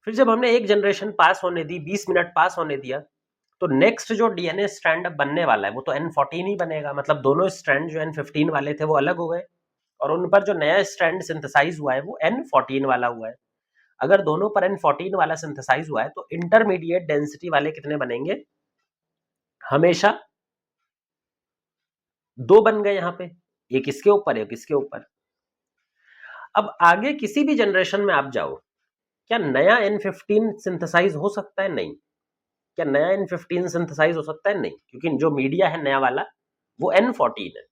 S1: फिर जब हमने एक जनरेशन पास होने दी, 20 मिनट पास होने दिया, तो नेक्स्ट जो डीएनए स्ट्रैंड अब बनने वाला है वो तो N14 ही बनेगा। मतलब दोनों स्ट्रैंड जो N15 वाले थे वो अलग हो गए, और उन पर जो नया स्ट्रैंड सिंथेसाइज हुआ है वो N14 वाला हुआ है। अगर दोनों पर N14 वाला सिंथेसाइज हुआ है तो इंटरमीडिएट डेंसिटी वाले कितने बनेंगे? हमेशा 2 बन गए यहां पे, एक इसके ऊपर एक इसके ऊपर। अब आगे किसी भी जनरेशन में आप जाओ, क्या नया N15 सिंथेसाइज हो सकता है? नहीं। क्या नया N15 सिंथेसाइज हो सकता है? नहीं, क्योंकि जो मीडिया है नया वाला वो N14 है।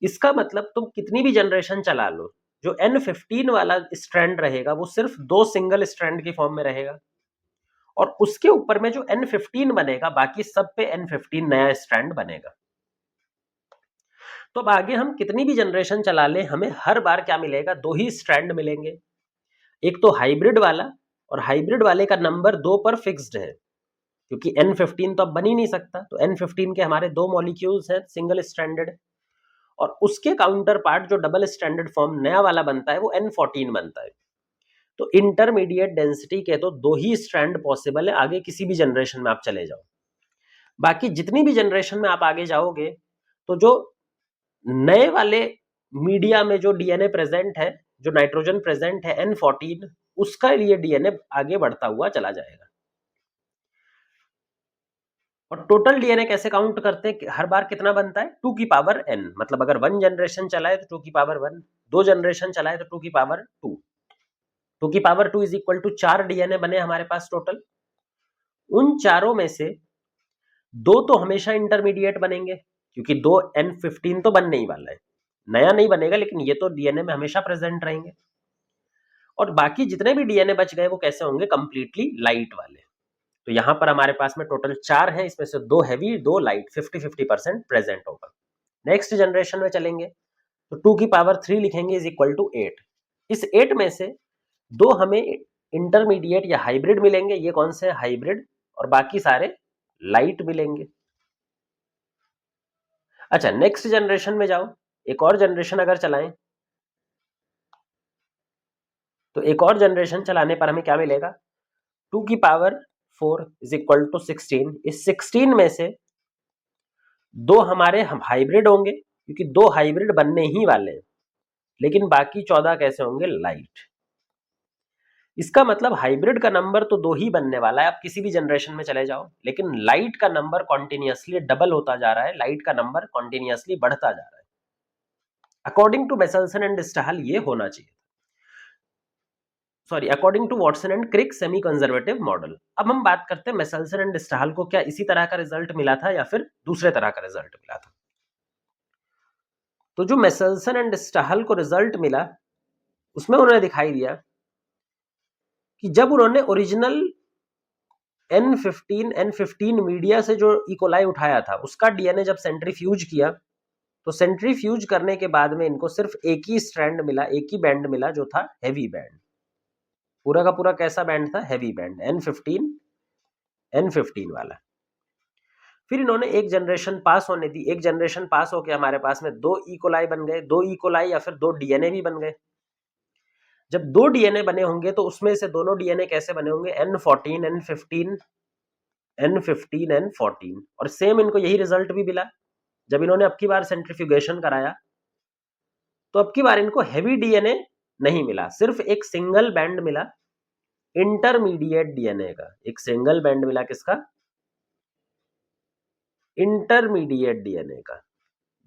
S1: इसका मतलब तुम कितनी भी जनरेशन चला लो, जो N15 वाला स्ट्रैंड रहेगा वो सिर्फ 2 सिंगल स्ट्रैंड की फॉर्म में रहेगा, और उसके ऊपर में जो N15 बनेगा बाकी सब पे N15 नया स्ट्रैंड बनेगा। तो अब आगे हम कितनी भी जनरेशन चला लें, हमें हर बार क्या मिलेगा? 2 ही स्ट्रैंड मिलेंगे। एक तो हाइब्रिड वाला, और हाइब्रिड वाले का नंबर 2 पर फिक्स्ड है, क्योंकि N15 तो अब बन ही नहीं सकता। तो N15 के हमारे 2 मॉलिक्यूल्स हैं सिंगल स्ट्रैंडेड, और उसके काउंटर पार्ट जो डबल स्ट्रैंडेड फॉर्म नया वाला बनता है वो N14 बनता है। तो इंटरमीडिएट डेंसिटी के तो 2 ही स्ट्रैंड पॉसिबल है, आगे किसी भी जनरेशन में आप चले जाओ। बाकी जितनी भी जनरेशन में आप आगे जाओगे, तो जो नए वाले मीडिया में जो डीएनए प्रेजेंट है, जो नाइट्रोजन प्रेजेंट है N14, उसका लिए डीएनए आगे बढ़ता हुआ चला जाएगा। और टोटल डीएनए कैसे काउंट करते हैं? हर बार कितना बनता है? 2 की पावर n। मतलब अगर 1 जनरेशन चला है तो 2 की पावर 1, 2 जनरेशन चला है तो 2 की पावर 2, 2 की power 2 is equal to 4 DNA बने हमारे पास टोटल। उन चारों में से 2 तो हमेशा इंटरमीडिएट बनेंगे, क्योंकि 2 N15 तो बनने ही वाला है, नया नहीं बनेगा, लेकिन ये तो डीएनए में हमेशा प्रेजेंट रहेंगे। और बाकी जितने भी डीएनए बच गए वो कैसे होंगे? कंप्लीटली लाइट वाले। तो यहां पर हमारे पास में टोटल 4 हैं, इसमें से 2 हैवी 2 लाइट, 50-50% प्रेजेंट होगा। नेक्स्ट जनरेशन में चलेंगे तो 2 की पावर 3 लिखेंगे इज इक्वल टू 8। इस 8 में से 2 हमें इंटरमीडिएट या हाइब्रिड मिलेंगे। ये कौन से? हाइब्रिड। और बाकी सारे लाइट मिलेंगे। अच्छा, नेक्स्ट जनरेशन में जाओ, एक और जनरेशन अगर चलाएं, तो एक और जनरेशन चलाने पर हमें क्या मिलेगा? 2 की पावर 4 इज इक्वल टू 16। इस 16 में से 2 हमारे हम हाइब्रिड होंगे, क्योंकि 2 हाइब्रिड बनने ही वाले हैं, लेकिन बाकी 14 कैसे होंगे? लाइट। इसका मतलब हाइब्रिड का नंबर तो 2 ही बनने वाला है, आप किसी भी जनरेशन में चले जाओ, लेकिन लाइट का नंबर कॉन्टिन्यूअसली डबल होता जा रहा है, लाइट का नंबर कॉन्टिन्यूअसली बढ़ता जा रहा है। According to Meselson and Stahl ये होना चाहिए, sorry, according to Watson and Crick semi conservative model. अब हम बात करते हैं मेसेल्सन एंड स्टाहल को क्या इसी तरह का रिजल्ट मिला था या फिर दूसरे तरह का रिजल्ट मिला था? तो जो मेसेल्सन एंड स्टाहल को रिजल्ट मिला, उसमें उन्होंने दिखाई दिया कि जब उन्होंने ओरिजिनल N15 मीडिया से जो इकोलाई उठाया था, उसका डीएनए जब सेंट्रीफ्यूज किया, तो सेंट्रीफ्यूज करने के बाद में इनको सिर्फ एक ही स्ट्रैंड मिला, एक ही बैंड मिला, जो था हैवी बैंड। पूरा का पूरा कैसा बैंड था? हैवी बैंड, N15 वाला। फिर इन्होंने एक जनरेशन पास होने दी, एक जनरेशन पास होके हमारे पास में 2 इकोलाई बन गए, 2 इकोलाई या फिर 2 डीएनए भी बन गए। जब 2 डीएनए बने होंगे तो उसमें से दोनों डीएनए कैसे बने होंगे? N14 N15 N15 N14। और सेम इनको यही रिजल्ट भी मिला जब इन्होंने अब की बार सेंट्रीफ्यूगेशन कराया, तो अब की बार इनको हैवी डीएनए नहीं मिला, सिर्फ एक सिंगल बैंड मिला इंटरमीडिएट डीएनए का। एक सिंगल बैंड मिला किसका? इंटरमीडिएट डीएनए का,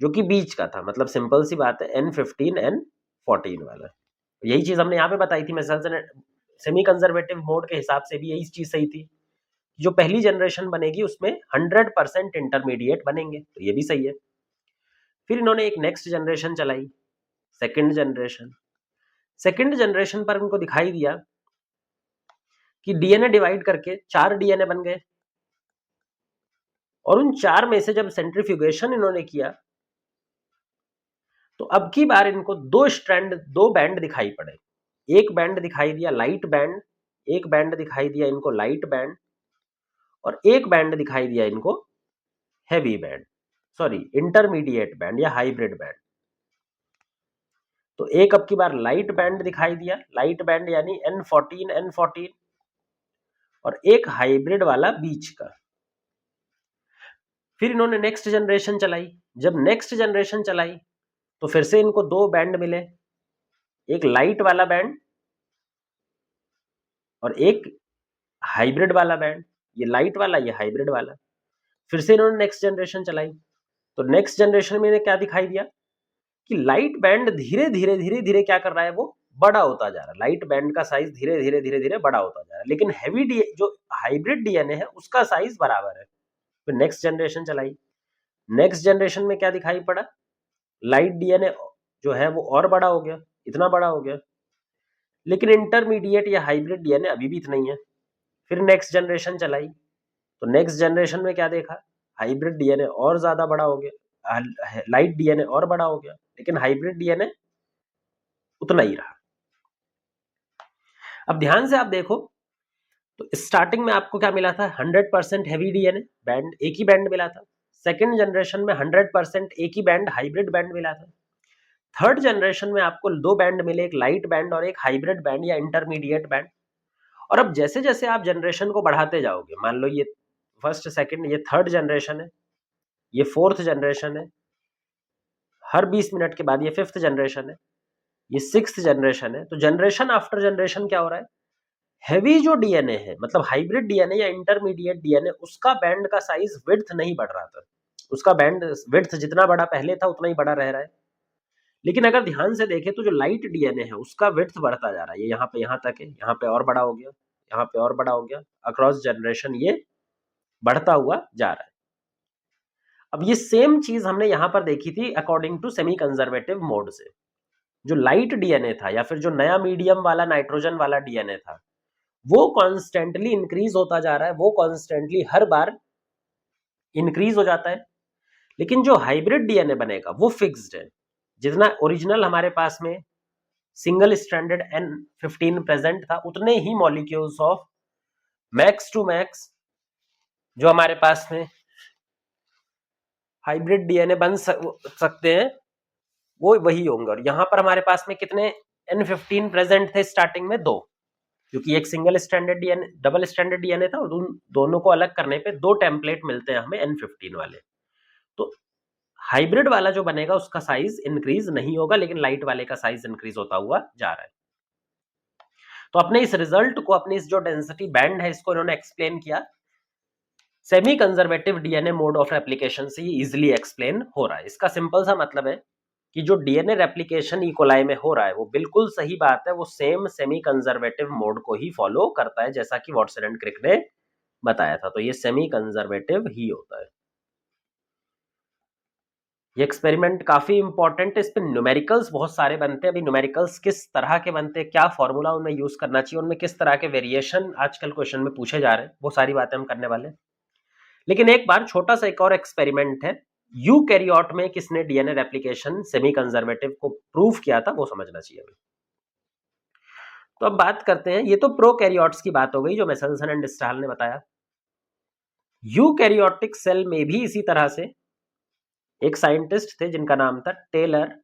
S1: जो कि बीच का था। मतलब सिंपल सी बात है, N15 N14 वाला। यही चीज हमने यहाँ पे बताई थी, मेसेल्सन सेमी कंजर्वेटिव मोड के हिसाब से भी यही चीज सही थी। जो पहली जनरेशन बनेगी उसमें 100% इंटरमीडिएट बनेंगे, तो ये भी सही है। फिर इन्होंने एक नेक्स्ट जनरेशन चलाई, सेकंड जनरेशन। सेकंड जनरेशन पर उनको दिखाई दिया कि डीएनए डिवाइड करके 4 डीएनए बन गए, और उन 4 में से जब सेंट्रीफ्यूगेशन इन्होंने किया तो अब की बार इनको 2 बैंड दिखाई पड़े। एक बैंड दिखाई दिया लाइट बैंड, एक बैंड दिखाई दिया इनको लाइट बैंड, और एक बैंड दिखाई दिया इनको heavy band, sorry intermediate band या हाइब्रिड बैंड। तो एक अब की बार लाइट बैंड दिखाई दिया, लाइट बैंड यानी N14 और एक हाइब्रिड वाला बीच का। फिर इन्होंने नेक्स्ट जनरेशन चलाई, जब नेक्स्ट जनरेशन चलाई तो फिर से इनको 2 बैंड मिले, एक लाइट वाला बैंड और एक हाइब्रिड वाला बैंड, ये लाइट वाला ये हाइब्रिड वाला। फिर से इन्होंने नेक्स्ट जनरेशन चलाई, तो नेक्स्ट जनरेशन में इन्हें क्या दिखाई दिया कि लाइट बैंड धीरे धीरे क्या कर रहा है, वो बड़ा होता जा रहा है। लाइट बैंड का साइज धीरे धीरे बड़ा होता जा रहा है, लेकिन हेवी जो हाइब्रिड डीएनए है उसका साइज बराबर है। फिर नेक्स्ट जनरेशन चलाई, नेक्स्ट जनरेशन में क्या दिखाई पड़ा, लाइट डीएनए जो है वो और बड़ा हो गया, इतना बड़ा हो गया, लेकिन इंटरमीडिएट या हाइब्रिड डीएनए अभी भी इतना ही है। फिर नेक्स्ट जनरेशन चलाई, तो नेक्स्ट जनरेशन में क्या देखा, हाइब्रिड डीएनए और ज्यादा बड़ा हो गया, लाइट डीएनए और बड़ा हो गया, लेकिन हाइब्रिड डीएनए उतना ही रहा। अब ध्यान से आप देखो, तो स्टार्टिंग में आपको क्या मिला था, 100% हेवी डीएनए बैंड, एक ही बैंड मिला था। सेकेंड जनरेशन में 100% एक ही बैंड हाइब्रिड बैंड मिला था। थर्ड जनरेशन में आपको 2 बैंड मिले, एक लाइट बैंड और एक हाइब्रिड बैंड या इंटरमीडिएट बैंड। और अब जैसे जैसे आप जनरेशन को बढ़ाते जाओगे, मान लो ये फर्स्ट सेकंड, ये थर्ड जनरेशन है, ये फोर्थ जनरेशन है, हर 20 मिनट के बाद ये फिफ्थ जनरेशन है, ये सिक्स्थ जनरेशन है। तो जनरेशन आफ्टर जनरेशन क्या हो रहा है, हेवी जो डीएनए है, मतलब हाइब्रिड डीएनए या इंटरमीडिएट डीएनए, उसका बैंड का साइज विड्थ नहीं बढ़ रहा था, उसका बैंड विड्थ जितना बड़ा पहले था उतना ही बड़ा रह रहा है। लेकिन अगर ध्यान से देखें तो जो लाइट डीएनए है उसका विड्थ बढ़ता जा रहा है, ये यहाँ पे यहाँ तक है, यहाँ पे और बड़ा हो गया, यहाँ पे और बड़ा हो गया, अक्रॉस जनरेशन ये बढ़ता हुआ जा रहा है। अब ये सेम चीज हमने यहां पर देखी थी according to semi conservative mode से। जो लाइट डीएनए था या फिर जो नया मीडियम वाला नाइट्रोजन वाला डीएनए था, वो कॉन्स्टेंटली इंक्रीज होता जा रहा है, वो कॉन्स्टेंटली हर बार इंक्रीज हो जाता है। लेकिन जो हाइब्रिड डीएनए बनेगा वो फिक्स्ड है, जितना ओरिजिनल हमारे पास में सिंगल स्ट्रैंडेड N15 प्रेजेंट था, उतने ही molecules of max to max जो हमारे पास में हाइब्रिड डीएनए बन सकते हैं वो वही होंगे। और यहां पर हमारे पास में कितने N15 प्रेजेंट थे स्टार्टिंग में, 2, क्योंकि एक single standard DNA double standard DNA था, और उन दोनों को अलग करने पे 2 टेम्पलेट मिलते हैं हमें N15 वाले। तो हाइब्रिड वाला जो बनेगा उसका साइज इंक्रीज नहीं होगा, लेकिन लाइट वाले का साइज इंक्रीज होता हुआ जा रहा है। तो अपने इस रिजल्ट को, अपनी इस जो डेंसिटी बैंड है, इसको इन्होंने एक्सप्लेन किया semi conservative DNA mode of replication से। ये इजिली एक्सप्लेन हो रहा है। इसका सिंपल सा मतलब है कि जो डीएनए रेप्लिकेशन इकोलाई में हो रहा है वो बिल्कुल सही बात है, वो सेम सेमी कंजर्वेटिव मोड को ही फॉलो करता है, जैसा कि वाटसन एंड क्रिक ने बताया था। तो ये सेमी कंजर्वेटिव ही होता है। ये एक्सपेरिमेंट काफी इंपॉर्टेंट है, इस पे न्यूमेरिकल्स बहुत सारे बनते हैं। अभी न्यूमेरिकल्स किस तरह के बनते हैं, क्या फॉर्मूला उनमें यूज करना चाहिए, उनमें किस तरह के वेरिएशन आजकल क्वेश्चन में पूछे जा रहे हैं, वो सारी बातें हम करने वाले हैं। लेकिन एक बार छोटा सा एक और एक्सपेरिमेंट है, यूकैरियोट में किसने डीएनए रेप्लिकेशन सेमी कंजर्वेटिव को प्रूव किया था, वो समझना चाहिए हमें। तो अब बात करते हैं, ये तो प्रोकैरियोट्स की बात हो गई जो मेसेल्सन एंड स्टाहल ने बताया। यूकैरियोटिक सेल में भी इसी तरह से एक साइंटिस्ट थे जिनका नाम था टेलर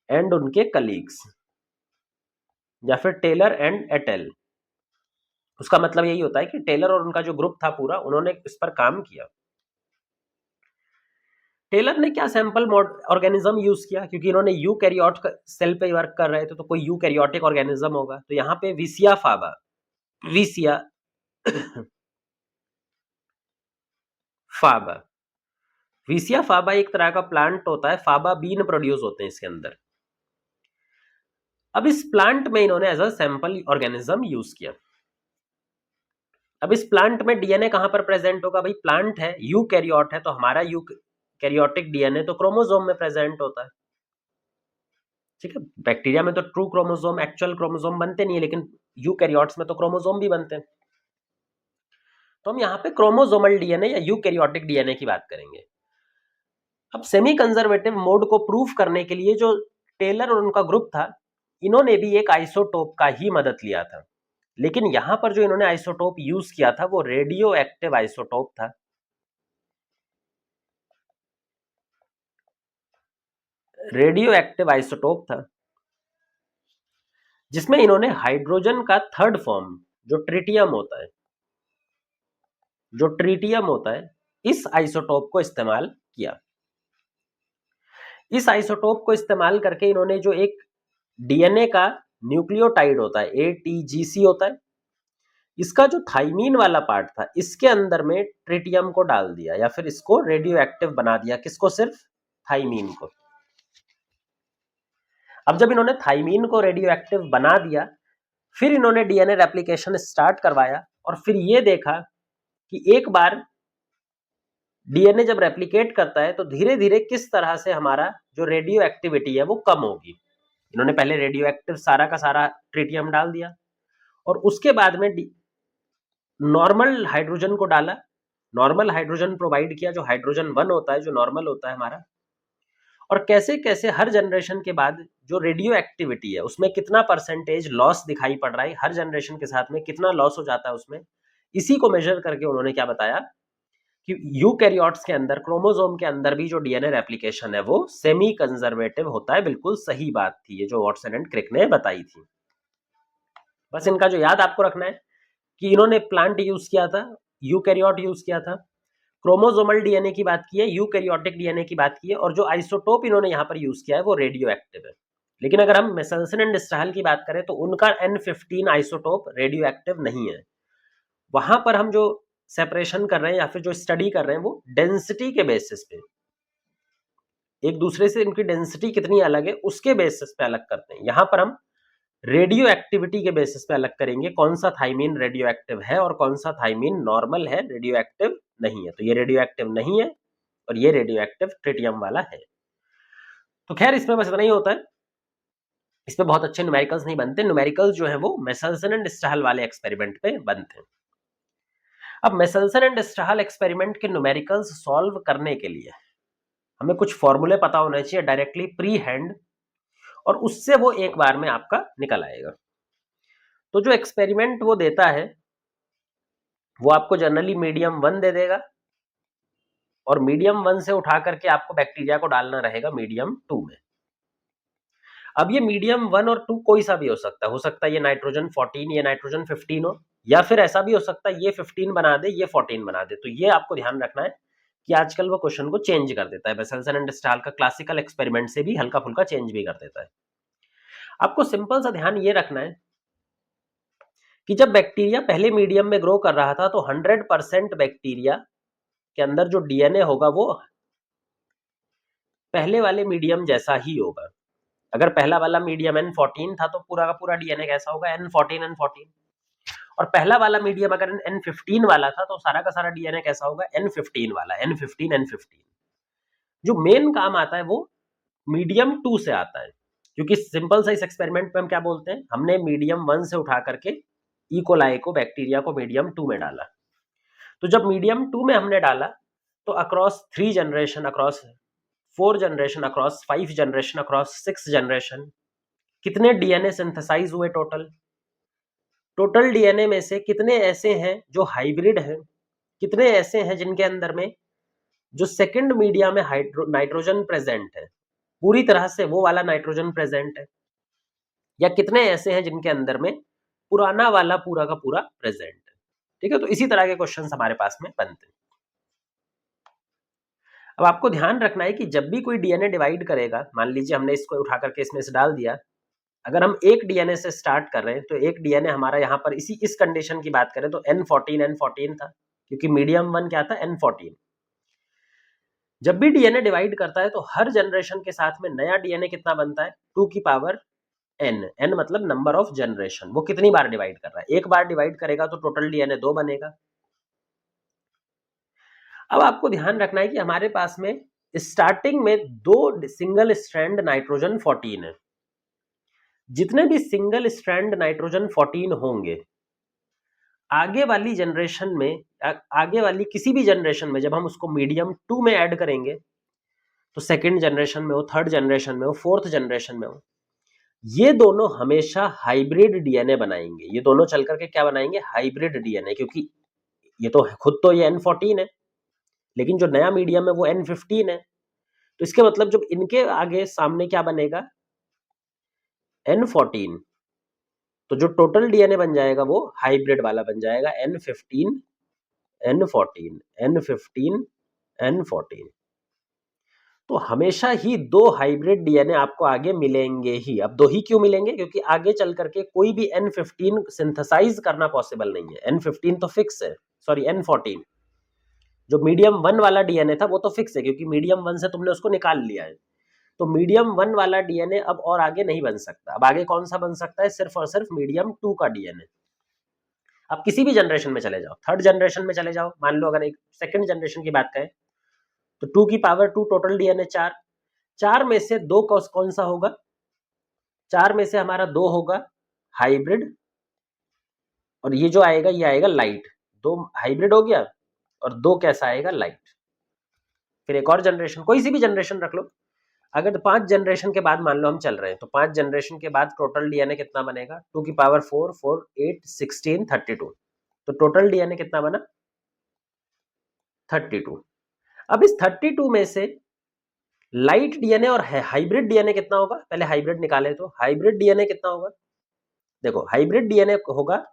S1: एंड उनके कलीग्स, या फिर टेलर एंड एटेल। उसका मतलब यही होता है कि टेलर और उनका जो ग्रुप था पूरा, उन्होंने इस पर काम किया। टेलर ने क्या सैंपल ऑर्गेनिज्म यूज किया, क्योंकि इन्होंने यूकैरियोट सेल पे वर्क कर रहे थे, तो कोई यूकैरियोटिक ऑर्गेनिज्म होगा। तो यहाँ पे विसिया फाबा, विसिया फाबा, विसिया फाबा एक तरह का प्लांट होता है, फाबा बीन प्रोड्यूस होते हैं इसके अंदर। अब इस प्लांट में इन्होंने as a sample organism use किया। अब इस प्लांट में डीएनए कहां पर प्रेजेंट होगा, भाई प्लांट है, यूकैरियोट है, तो हमारा यूकैरियोटिक डीएनए तो क्रोमोसोम में प्रेजेंट होता है। ठीक है, बैक्टीरिया में तो ट्रू क्रोमोसोम, एक्चुअल क्रोमोसोम बनते नहीं है, लेकिन यूकैरियोट्स में तो क्रोमोसोम भी बनते हैं। तो हम यहाँ पे क्रोमोसोमल डीएनए या यूकैरियोटिक डीएनए की बात करेंगे। अब सेमी कंजर्वेटिव मोड को प्रूफ करने के लिए जो टेलर और उनका ग्रुप था, इन्होंने भी एक आइसोटोप का ही मदद लिया था, लेकिन यहां पर जो इन्होंने आइसोटोप यूज किया था वो रेडियो एक्टिव आइसोटोप था। रेडियो एक्टिव आइसोटोप था जिसमें इन्होंने हाइड्रोजन का थर्ड फॉर्म जो ट्रिटियम होता है, इस आइसोटोप को इस्तेमाल किया। इस आइसोटोप को इस्तेमाल करके इन्होंने जो एक डीएनए का न्यूक्लियोटाइड होता है, एटीजीसी होता है, इसका जो थाइमीन वाला पार्ट था इसके अंदर में ट्रिटियम को डाल दिया, या फिर इसको रेडियो एक्टिव बना दिया। किसको? सिर्फ थाइमीन को। अब जब इन्होंने थाइमीन को रेडियो एक्टिव बना दिया, फिर इन्होंने डीएनए रेप्लिकेशन स्टार्ट करवाया और फिर ये देखा कि एक बार डीएनए जब रेप्लिकेट करता है तो धीरे धीरे किस तरह से हमारा जो रेडियो एक्टिविटी है वो कम होगी। इन्होंने पहले रेडियो एक्टिव सारा का सारा ट्रिटियम डाल दिया और उसके बाद में नॉर्मल हाइड्रोजन को डाला, नॉर्मल हाइड्रोजन प्रोवाइड किया, जो हाइड्रोजन 1 होता है, जो नॉर्मल होता है हमारा। और कैसे कैसे हर जनरेशन के बाद जो रेडियो एक्टिविटी है उसमें कितना परसेंटेज लॉस दिखाई पड़ रहा है, हर जनरेशन के साथ में कितना लॉस हो जाता है उसमें, इसी को मेजर करके उन्होंने क्या बताया कि यूकैरियोट्स के अंदर, क्रोमोसोम के अंदर भी जो डीएनए रेप्लिकेशन है वो सेमी कंजर्वेटिव होता है। बिल्कुल सही बात थी ये जो वॉटसन एंड क्रिक ने बताई थी। बस इनका जो याद आपको रखना है कि इन्होंने प्लांट यूज किया था, यूकैरियोट यूज किया था, क्रोमोसोमल डीएनए की बात की है, यूकैरियोटिक डीएनए की बात की है, और जो आइसोटोप इन्होंने यहां पर यूज किया है वो रेडियो एक्टिव है। लेकिन अगर हम मेसेल्सन एंड स्टाहल की बात करें तो उनका N15 आइसोटोप रेडियो एक्टिव नहीं है। वहां पर हम जो सेपरेशन कर रहे हैं या फिर जो स्टडी कर रहे हैं वो डेंसिटी के बेसिस पे, एक दूसरे से इनकी डेंसिटी कितनी अलग है उसके बेसिस पे अलग करते हैं। यहां पर हम रेडियो एक्टिविटी के बेसिस पे अलग करेंगे, कौन सा थाइमीन रेडियो एक्टिव है और कौन सा थाइमीन नॉर्मल है, रेडियो एक्टिव नहीं है। तो ये रेडियो एक्टिव नहीं है और ये रेडियो एक्टिव ट्रिटियम वाला है। तो खैर इसमें बस इतना ही होता है, इसमें बहुत अच्छे न्यूमेरिकल्स नहीं बनते। न्यूमेरिकल्स जो है वो मेसेल्सन एंड स्टाहल वाले एक्सपेरिमेंट पे बनते हैं। अब मेसेल्सन एंड स्टाहल एक्सपेरिमेंट के न्यूमेरिकल्स सॉल्व करने के लिए हमें कुछ फॉर्मूले पता होने चाहिए डायरेक्टली प्री हैंड, और उससे वो एक बार में आपका निकल आएगा। तो जो एक्सपेरिमेंट वो देता है वो आपको जनरली मीडियम 1 दे देगा, और मीडियम 1 से उठा करके आपको बैक्टीरिया को डालना रहेगा मीडियम 2 में। अब ये मीडियम 1 और 2 कोई सा भी हो सकता है ये नाइट्रोजन 14, ये नाइट्रोजन 15 हो, या फिर ऐसा भी हो सकता है ये 15 बना दे, ये 14 बना दे। तो ये आपको ध्यान रखना है कि आजकल वो क्वेश्चन को चेंज कर देता है, बेसेल्सन एंड स्टाहल का क्लासिकल एक्सपेरिमेंट से भी हल्का फुल्का चेंज भी कर देता है। आपको सिंपल सा ध्यान ये रखना है कि जब बैक्टीरिया पहले मीडियम में ग्रो कर रहा था तो 100% बैक्टीरिया के अंदर जो डीएनए होगा वो पहले वाले मीडियम जैसा ही होगा। अगर पहला वाला मीडियम N14 था तो पूरा का पूरा डीएनए कैसा होगा? N14 और पहला वाला मीडियम अगर N15 वाला था तो सारा का सारा डीएनए कैसा होगा? N15 वाला, N15 जो मेन काम आता है वो मीडियम 2 से आता है, क्योंकि सिंपल सा इस एक्सपेरिमेंट में हम क्या बोलते हैं, हमने मीडियम 1 से उठा करके इकोलाई को, बैक्टीरिया को मीडियम 2 में डाला। तो जब मीडियम 2 में हमने डाला तो across 3 generation, across 4 generation, across 5 generation, across 6 generation कितने डीएनए सिंथेसाइज हुए टोटल डीएनए में से कितने ऐसे हैं जो हाइब्रिड हैं, कितने ऐसे हैं जिनके अंदर में जो सेकंड मीडिया में नाइट्रोजन प्रेजेंट है, पूरी तरह से वो वाला नाइट्रोजन प्रेजेंट है, या कितने ऐसे हैं जिनके अंदर में पुराना वाला पूरा का पूरा प्रेजेंट है। ठीक है, तो इसी तरह के क्वेश्चंस हमारे पास में बनते हैं। अब आपको ध्यान रखना है कि जब भी कोई डीएनए डिवाइड करेगा, मान लीजिए हमने इसको उठा करके इसमें से डाल दिया, अगर हम एक डीएनए से स्टार्ट कर रहे हैं तो एक डीएनए हमारा यहाँ पर इस कंडीशन की बात करें तो N14 था, क्योंकि मीडियम 1 क्या था? N14। जब भी डीएनए डिवाइड करता है तो हर जनरेशन के साथ में नया डीएनए कितना बनता है? 2 की पावर n मतलब नंबर ऑफ जनरेशन। वो कितनी बार डिवाइड कर रहा है? एक बार डिवाइड करेगा तो टोटल डीएनए 2 बनेगा। अब आपको ध्यान रखना है कि हमारे पास में स्टार्टिंग में 2 सिंगल स्ट्रैंड नाइट्रोजन 14 है, जितने भी सिंगल स्ट्रैंड नाइट्रोजन 14 होंगे, आगे वाली जनरेशन में, आगे वाली किसी भी जनरेशन में जब हम उसको मीडियम 2 में ऐड करेंगे, तो सेकेंड जनरेशन में हो, थर्ड जनरेशन में हो, फोर्थ जनरेशन में हो, ये दोनों हमेशा हाइब्रिड डीएनए बनाएंगे। ये दोनों चल करके क्या बनाएंगे? Hybrid DNA. क्योंकि ये तो खुद तो ये N14 है, लेकिन जो नया मीडियम है वो N15 है। तो इसके मतलब जब इनके आगे सामने क्या बनेगा? N14। तो जो टोटल डीएनए बन जाएगा वो हाइब्रिड वाला बन जाएगा, N15 N14 N15 N14। तो हमेशा ही दो हाइब्रिड डीएनए आपको आगे मिलेंगे ही। अब दो ही क्यों मिलेंगे? क्योंकि आगे चल करके कोई भी N15 सिंथेसाइज करना पॉसिबल नहीं है। N15 तो फिक्स है, सॉरी N14 जो मीडियम 1 वाला डीएनए था वो तो फिक्स है, क्योंकि मीडियम 1 से तुमने उसको निकाल लिया है। तो मीडियम 1 वाला डीएनए अब और आगे नहीं बन सकता। अब आगे कौन सा बन सकता है? सिर्फ और सिर्फ मीडियम 2 का डीएनए। अब किसी भी जनरेशन में चले जाओ, थर्ड जनरेशन में चले जाओ, मान लो अगर एक सेकंड जनरेशन की बात करें, तो 2 की पावर 2 टोटल डीएनए 4, 4 में से 2 कौन सा होगा? 4 में से हमारा 2 होगा हाइब्रिड, और ये जो आएगा ये आएगा लाइट। 2 हाइब्रिड हो गया और 2 कैसा आएगा? लाइट। फिर एक और जनरेशन, कोई सी भी जनरेशन रख लो। अगर 5 जनरेशन के बाद मान लो हम चल रहे हैं, तो 5 जनरेशन के बाद टोटल डीएनए कितना बनेगा? 2 की पावर 4 4 8 16 32। तो टोटल डीएनए कितना बना? 32। अब इस 32 में से लाइट डीएनए और हाइब्रिड डीएनए कितना होगा? पहले हाइब्रिड निकाले, तो हाइब्रिड डीएनए कितना होगा? देखो हाइब्रिड डीएनए होगा,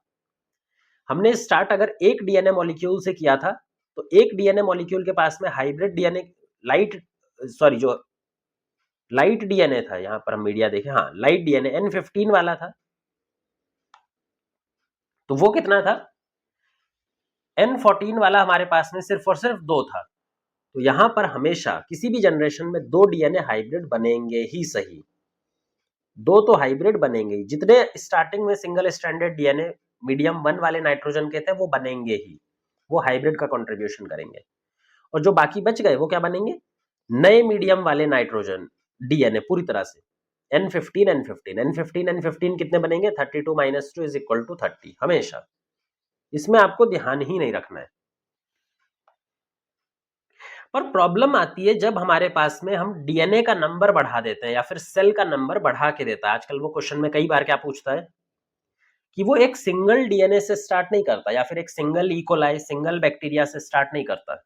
S1: हमने स्टार्ट अगर एक डीएनए मॉलिक्यूल से किया था, तो एक डीएनए मॉलिक्यूल के पास में हाइब्रिड डीएनए लाइट, सॉरी जो लाइट डीएनए था, यहां पर हम मीडिया देखें, हाँ लाइट डीएनए N15 वाला था, तो वो कितना था? N14 वाला हमारे पास में सिर्फ और सिर्फ 2 था। तो यहां पर हमेशा किसी भी जनरेशन में 2 डीएनए हाइब्रिड बनेंगे ही सही, 2 तो हाइब्रिड बनेंगे ही। जितने स्टार्टिंग में सिंगल स्ट्रैंडेड डीएनए मीडियम 1 वाले नाइट्रोजन के थे वो बनेंगे ही, वो हाइब्रिड का कंट्रीब्यूशन करेंगे। और जो बाकी बच गए वो क्या बनेंगे? नए मीडियम वाले नाइट्रोजन डीएनए पूरी तरह से N15 N15 N15 N15 कितने बनेंगे? 32 माइनस 2 इज इक्वल टू 30। हमेशा इसमें आपको ध्यान ही नहीं रखना है। पर प्रॉब्लम आती है जब हमारे पास में हम डीएनए का नंबर बढ़ा देते हैं या फिर सेल का नंबर बढ़ा के देता है। आजकल वो क्वेश्चन में कई बार क्या पूछता है कि वो एक सिंगल डीएनए से स्टार्ट नहीं करता, या फिर एक सिंगल इकोलाई सिंगल बैक्टीरिया से स्टार्ट नहीं करता,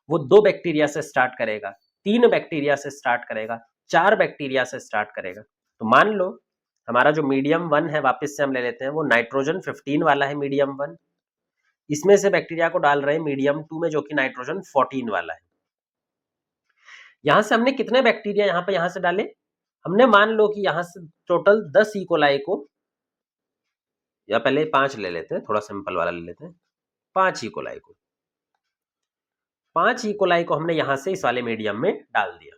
S1: वो 2 बैक्टीरिया से स्टार्ट करेगा, 3 बैक्टीरिया से स्टार्ट करेगा, 4 बैक्टीरिया से स्टार्ट करेगा। तो मान लो हमारा जो मीडियम 1 है, वापस से हम ले लेते हैं, वो नाइट्रोजन 15 वाला है मीडियम 1, इसमें से बैक्टीरिया को डाल रहे हैं मीडियम 2 में जो कि नाइट्रोजन 14 वाला है। यहां से हमने कितने बैक्टीरिया यहां से डाले? हमने मान लो कि यहां से टोटल 10 इकोलाई को, या पहले 5 ले लेते हैं, थोड़ा सिंपल वाला ले लेते हैं, 5 इकोलाई को, 5 इकोलाई को हमने यहां से इस वाले मीडियम में डाल दिया।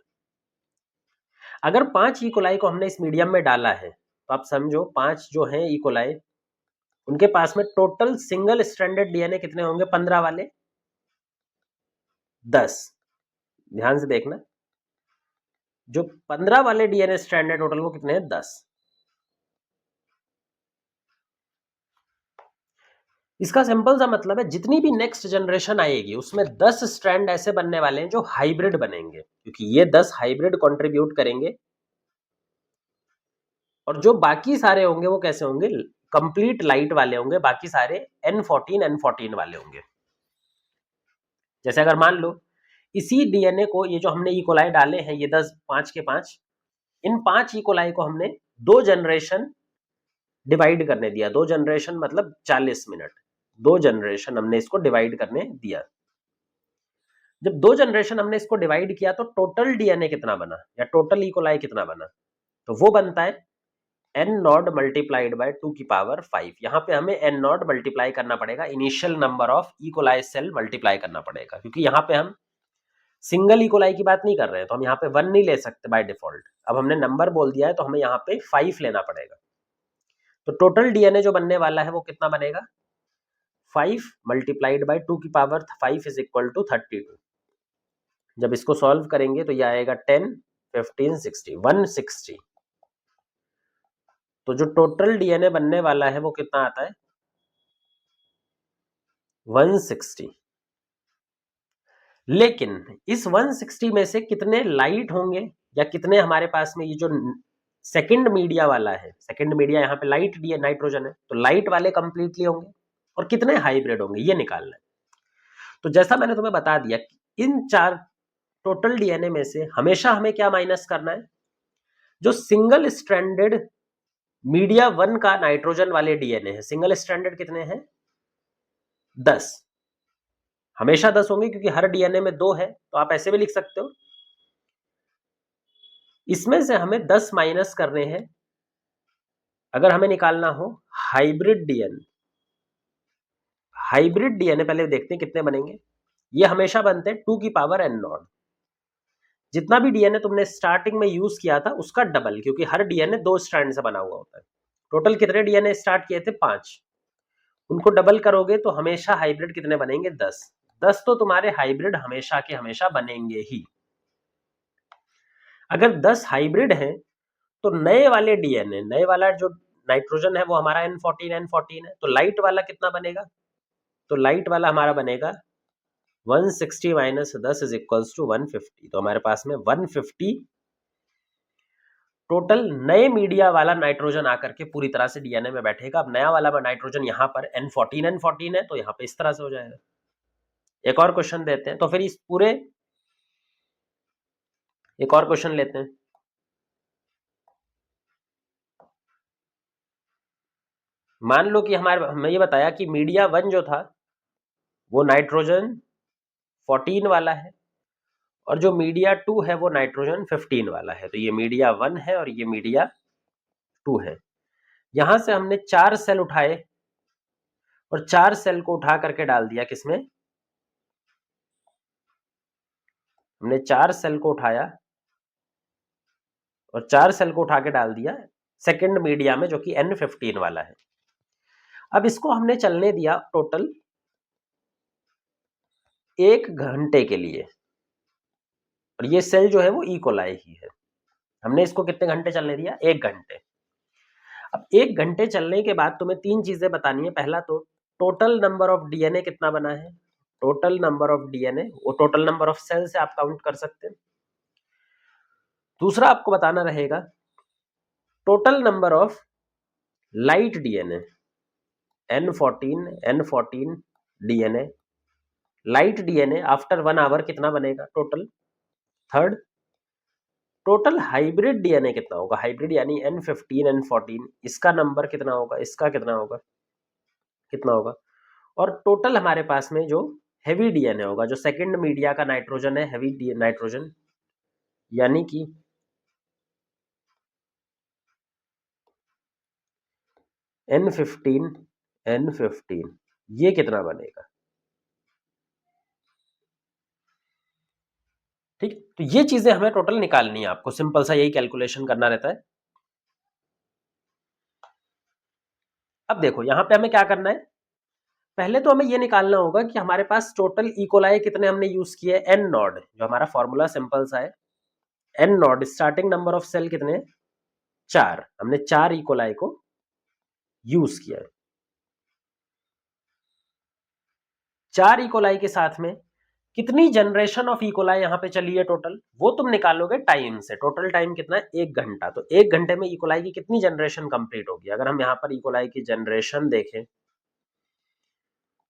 S1: अगर 5 इकोलाई को हमने इस मीडियम में डाला है, तो आप समझो 5 जो है इकोलाई, उनके पास में टोटल सिंगल स्ट्रैंडेड डीएनए कितने होंगे? 15 वाले 10। ध्यान से देखना, जो 15 वाले डीएनए स्ट्रैंडेड टोटल वो कितने हैं? 10। इसका सिंपल सा मतलब है जितनी भी नेक्स्ट जनरेशन आएगी उसमें 10 स्ट्रैंड ऐसे बनने वाले हैं जो हाइब्रिड बनेंगे, क्योंकि ये 10 हाइब्रिड कंट्रीब्यूट करेंगे। और जो बाकी सारे होंगे वो कैसे होंगे? कंप्लीट लाइट वाले होंगे, बाकी सारे N14 वाले होंगे। जैसे अगर मान लो इसी डीएनए को, ये जो हमने इकोलाई डाले हैं ये 10 5 के 5, इन 5 इकोलाई को हमने 2 जनरेशन डिवाइड करने दिया। 2 जनरेशन मतलब 40 मिनट, 2 जनरेशन हमने इसको डिवाइड करने दिया। जब 2 जनरेशन हमने इसको डिवाइड किया तो टोटल डीएनए कितना बना, या टोटल इकोलाई कितना बना? तो वो बनता है n नॉट मल्टीप्लाइड बाय 2 की पावर 5। यहाँ पे हमें n नॉट मल्टीप्लाई करना पड़ेगा, initial number of E coli cell multiply करना पड़ेगा, क्योंकि यहाँ पे हम सिंगल इकोलाई की बात नहीं कर रहे हैं, तो हम यहाँ पे 1 नहीं ले सकते बाय डिफॉल्ट। अब हमने नंबर बोल दिया है तो हमें यहाँ पे 5 लेना पड़ेगा। तो टोटल डीएनए जो बनने वाला है वो कितना बनेगा? 5 मल्टीप्लाइड बाय 2 की पावर 5 इज इक्वल टू 32। जब इसको सॉल्व करेंगे तो ये आएगा 10 15 60 160। तो जो टोटल डीएनए बनने वाला है वो कितना आता है 160। लेकिन इस 160 में से कितने लाइट होंगे या कितने हमारे पास में ये जो सेकंड मीडिया वाला है, सेकंड मीडिया यहाँ पे लाइट डी नाइट्रोजन है, तो लाइट वाले कंप्लीटली होंगे और कितने हाइब्रिड होंगे ये निकालना है। तो जैसा मैंने तुम्हें बता दिया इन चार टोटल डीएनए में से हमेशा हमें क्या माइनस करना है, जो सिंगल स्ट्रैंडेड मीडिया 1 का नाइट्रोजन वाले डीएनए है, सिंगल स्ट्रैंडेड कितने हैं 10, हमेशा 10 होंगे क्योंकि हर डीएनए में 2 है, तो आप ऐसे भी लिख सकते हो। इसमें से हमें 10 माइनस करने हैं अगर हमें निकालना हो हाइब्रिड डीएनए। हाइब्रिड डीएनए पहले देखते हैं कितने बनेंगे। ये हमेशा बनते हैं 2 की पावर n नॉट। जितना भी डीएनए तुमने स्टार्टिंग में यूज किया था उसका डबल, क्योंकि हर डीएनए 2 स्ट्रैंड से बना हुआ होता है। टोटल कितने डीएनए स्टार्ट किए थे 5, उनको डबल करोगे तो हमेशा हाइब्रिड कितने बनेंगे 10। 10 तो तुम्हारे हाइब्रिड हमेशा के हमेशा बनेंगे ही। अगर 10 हाइब्रिड हैं तो नए वाले डीएनए, नए वाला जो नाइट्रोजन है वो हमारा N14 है, तो लाइट वाला कितना बनेगा, तो लाइट वाला हमारा बनेगा 160 माइनस 10 इज इक्वल्स टू 150। तो हमारे पास में 150 टोटल नए मीडिया वाला नाइट्रोजन आकर के पूरी तरह से डीएनए में बैठेगा। अब नया वाला नाइट्रोजन यहाँ पर N14 है, तो यहाँ पे इस तरह से हो जाएगा। एक और क्वेश्चन देते हैं, तो फिर इस पूरे एक और क्वेश्चन लेते हैं। मान लो कि हमें ये बताया कि मीडिया 1 जो था वो नाइट्रोजन 14 वाला है और जो मीडिया 2 है वो नाइट्रोजन 15 वाला है। तो ये मीडिया 1 है और ये मीडिया 2 है। यहां से हमने 4 सेल उठाए और 4 सेल को उठा करके डाल दिया किसमें, हमने 4 सेल को उठाया और 4 सेल को उठा के डाल दिया सेकंड मीडिया में जो कि N15 वाला है। अब इसको हमने चलने दिया टोटल 1 घंटे के लिए और ये सेल जो है वो इकोलाई ही है। हमने इसको कितने घंटे चलने दिया 1 घंटे। अब 1 घंटे चलने के बाद तुम्हें 3 चीजें बतानी है। पहला तो टोटल नंबर ऑफ डीएनए कितना बना है, टोटल नंबर ऑफ डीएनए वो टोटल नंबर ऑफ सेल से आप काउंट कर सकते हैं। दूसरा आपको बताना रहेगा total number of light DNA N14 DNA, light DNA after 1 hour कितना बनेगा total. Third total hybrid DNA कितना होगा, हाइब्रिड यानी N15 N14 इसका नंबर कितना होगा, इसका कितना होगा, कितना होगा। और टोटल हमारे पास में जो हेवी डीएनए होगा, जो सेकंड मीडिया का नाइट्रोजन है हेवी नाइट्रोजन, यानी कि N15 ये कितना बनेगा। ठीक, तो ये चीजें हमें टोटल निकालनी है, आपको सिंपल सा यही कैलकुलेशन करना रहता है। अब देखो यहां पे हमें क्या करना है, पहले तो हमें ये निकालना होगा कि हमारे पास टोटल इकोलाई कितने हमने यूज किए, एन नॉड, जो हमारा फॉर्मूला सिंपल सा है N naught, starting number of cell कितने 4, हमने 4 इकोलाई को यूज किया है। 4 इकोलाई के साथ में कितनी जनरेशन ऑफ इकोलाई यहाँ पे चली है टोटल, वो तुम निकालोगे टाइम से। टोटल टाइम कितना है 1 घंटा, तो 1 घंटे में इकोलाई की कितनी जनरेशन कंप्लीट होगी। अगर हम यहाँ पर इकोलाई की जनरेशन देखें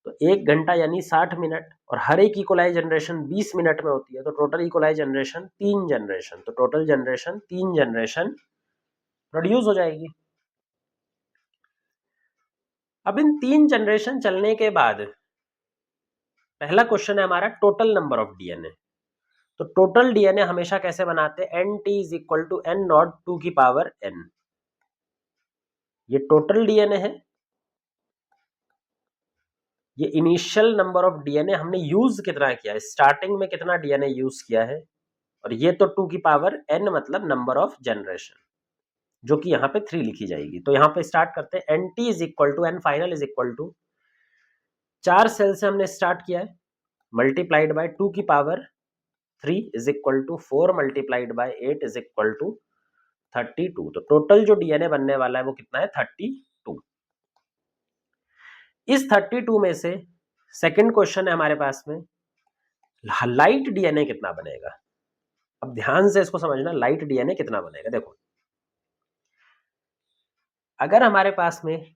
S1: तो 1 घंटा यानी 60 मिनट और हर एक इकोलाई जनरेशन 20 मिनट में होती है, तो टोटल इकोलाई जनरेशन 3 जनरेशन, तो टोटल जनरेशन 3 जनरेशन प्रोड्यूस हो जाएगी। अब इन 3 जनरेशन चलने के बाद पहला क्वेश्चन है हमारा टोटल नंबर ऑफ डीएनए। तो टोटल डीएनए हमेशा कैसे बनाते हैं, N T is equal to N naught 2 की पावर n। ये टोटल डीएनए है, ये इनिशियल नंबर ऑफ डीएनए हमने यूज कितना किया है, स्टार्टिंग में कितना डीएनए यूज किया है, और ये तो 2 की पावर n मतलब नंबर ऑफ जनरेशन, जो कि यहाँ पे 3 लिखी जाएगी। तो यहाँ पे स्टार्ट करते हैं, N T is equal to N final is equal to 4 cell से हमने स्टार्ट किया है मल्टीप्लाइड बाय 2 की power 3 is equal to 4 multiplied by 8 is equal to 32। तो टोटल जो डीएनए बनने वाला है वो कितना है 32। इस 32 में से सेकंड क्वेश्चन है हमारे पास में, लाइट डीएनए कितना बनेगा। अब ध्यान से इसको समझना, लाइट डीएनए कितना बनेगा। देखो अगर हमारे पास में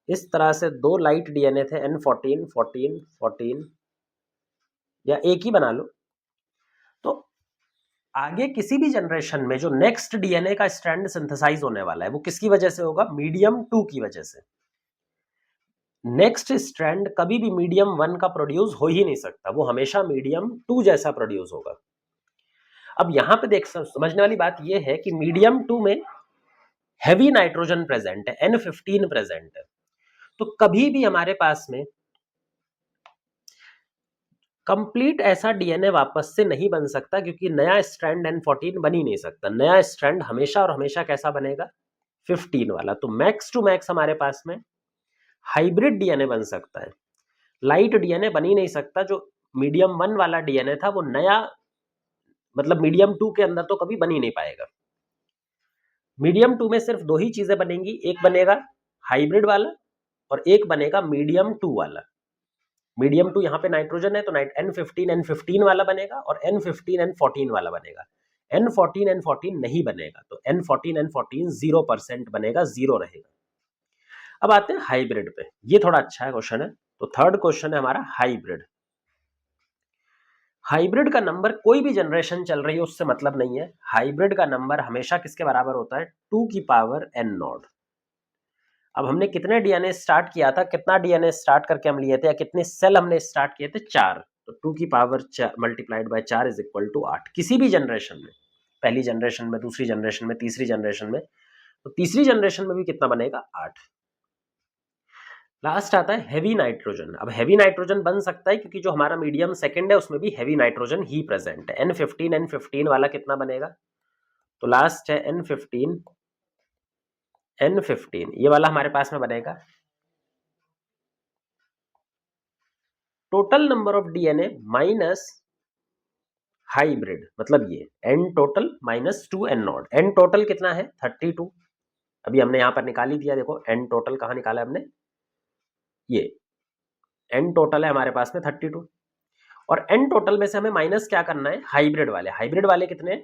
S1: इस तरह से दो लाइट डीएनए थे N14 14 14 या एक ही बना लो, तो आगे किसी भी जनरेशन में जो नेक्स्ट डीएनए का स्ट्रैंड सिंथेसाइज होने वाला है वो किसकी वजह से होगा, मीडियम 2 की वजह से। नेक्स्ट स्ट्रैंड कभी भी मीडियम 1 का प्रोड्यूस हो ही नहीं सकता, वो हमेशा मीडियम 2 जैसा प्रोड्यूस होगा। अब यहां पे देख समझने वाली बात यह है कि मीडियम 2 में हैवी नाइट्रोजन प्रेजेंट है, N15 प्रेजेंट है, तो कभी भी हमारे पास में कंप्लीट ऐसा डीएनए वापस से नहीं बन सकता, क्योंकि नया स्ट्रैंड N14 बन ही नहीं सकता। नया स्ट्रैंड हमेशा और हमेशा कैसा बनेगा, 15 वाला। तो मैक्स टू मैक्स हमारे पास में हाइब्रिड डीएनए बन सकता है, लाइट डीएनए बन ही नहीं सकता। जो मीडियम 1 वाला डीएनए था वो नया मतलब मीडियम 2 के अंदर तो कभी बन ही नहीं पाएगा। मीडियम 2 में सिर्फ दो ही चीजें बनेंगी, एक बनेगा हाइब्रिड वाला और एक बनेगा मीडियम 2 वाला। मीडियम 2 यहाँ पे नाइट्रोजन है तो N15 वाला बनेगा और N15 N14 वाला बनेगा। N14 N14 नहीं बनेगा, तो N14 N14 0% बनेगा, 0 रहेगा। अब आते हैं हाइब्रिड पे, ये थोड़ा अच्छा क्वेश्चन है। तो थर्ड क्वेश्चन है हमारा हाइब्रिड। हाइब्रिड का नंबर कोई भी जनरेशन चल रही है उससे मतलब नहीं है, हाइब्रिड का नंबर हमेशा किसके बराबर होता है, 2 की पावर n0। अब हमने कितने डीएनए स्टार्ट किया था, कितना डीएनए स्टार्ट करके हम लिए थे, या कितने सेल हमने स्टार्ट किए थे, 4। तो 2 की power multiplied by 4 is equal to 8। किसी भी जनरेशन में, पहली जनरेशन में, दूसरी जनरेशन में, तीसरी जनरेशन में, तो तीसरी जनरेशन में भी कितना बनेगा, 8। लास्ट आता है हैवी नाइट्रोजन। अब हैवी नाइट्रोजन बन सकता है क्योंकि जो हमारा मीडियम सेकंड है उसमें भी हैवी नाइट्रोजन ही प्रेजेंट है। N15 वाला कितना बनेगा, तो लास्ट है N15 ये वाला हमारे पास में बनेगा। Total number of DNA minus hybrid, मतलब ये N total minus 2 N0। N total कितना है 32, अभी हमने यहां पर निकाल ही दिया। देखो N टोटल कहां निकाला हमने, ये N टोटल है हमारे पास में 32, और N टोटल में से हमें माइनस क्या करना है, हाइब्रिड वाले। हाइब्रिड वाले कितने,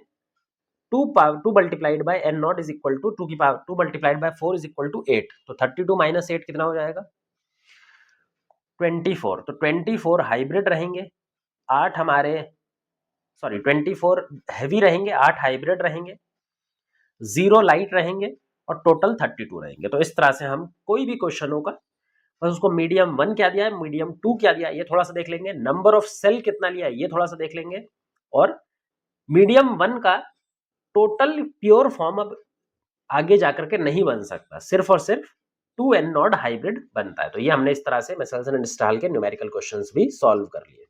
S1: 2 multiplied by N0 is equal to 2 की power 2 multiplied by 4 is equal to 8। तो 32 माइनस 8 कितना हो जाएगा, 24। तो 24 हाइब्रिड रहेंगे, 8 हमारे 24 हैवी रहेंगे, 8 हाइब्रिड रहेंगे, 0 लाइट रहेंगे और टोटल 32 रहेंगे। तो इस तरह से हम कोई भी क्वेश्चन होगा बस उसको मीडियम 1 क्या दिया है, मीडियम 2 क्या दिया है, ये थोड़ा सा देख लेंगे, नंबर ऑफ सेल कितना लिया है ये थोड़ा सा देख लेंगे, और मीडियम 1 का टोटल प्योर फॉर्म अब आगे जाकर के नहीं बन सकता, सिर्फ और सिर्फ 2 N0 हाइब्रिड बनता है। तो ये हमने इस तरह से मेसेल्सन एंड स्टाल के न्यूमेरिकल क्वेश्चंस भी सॉल्व कर लिए।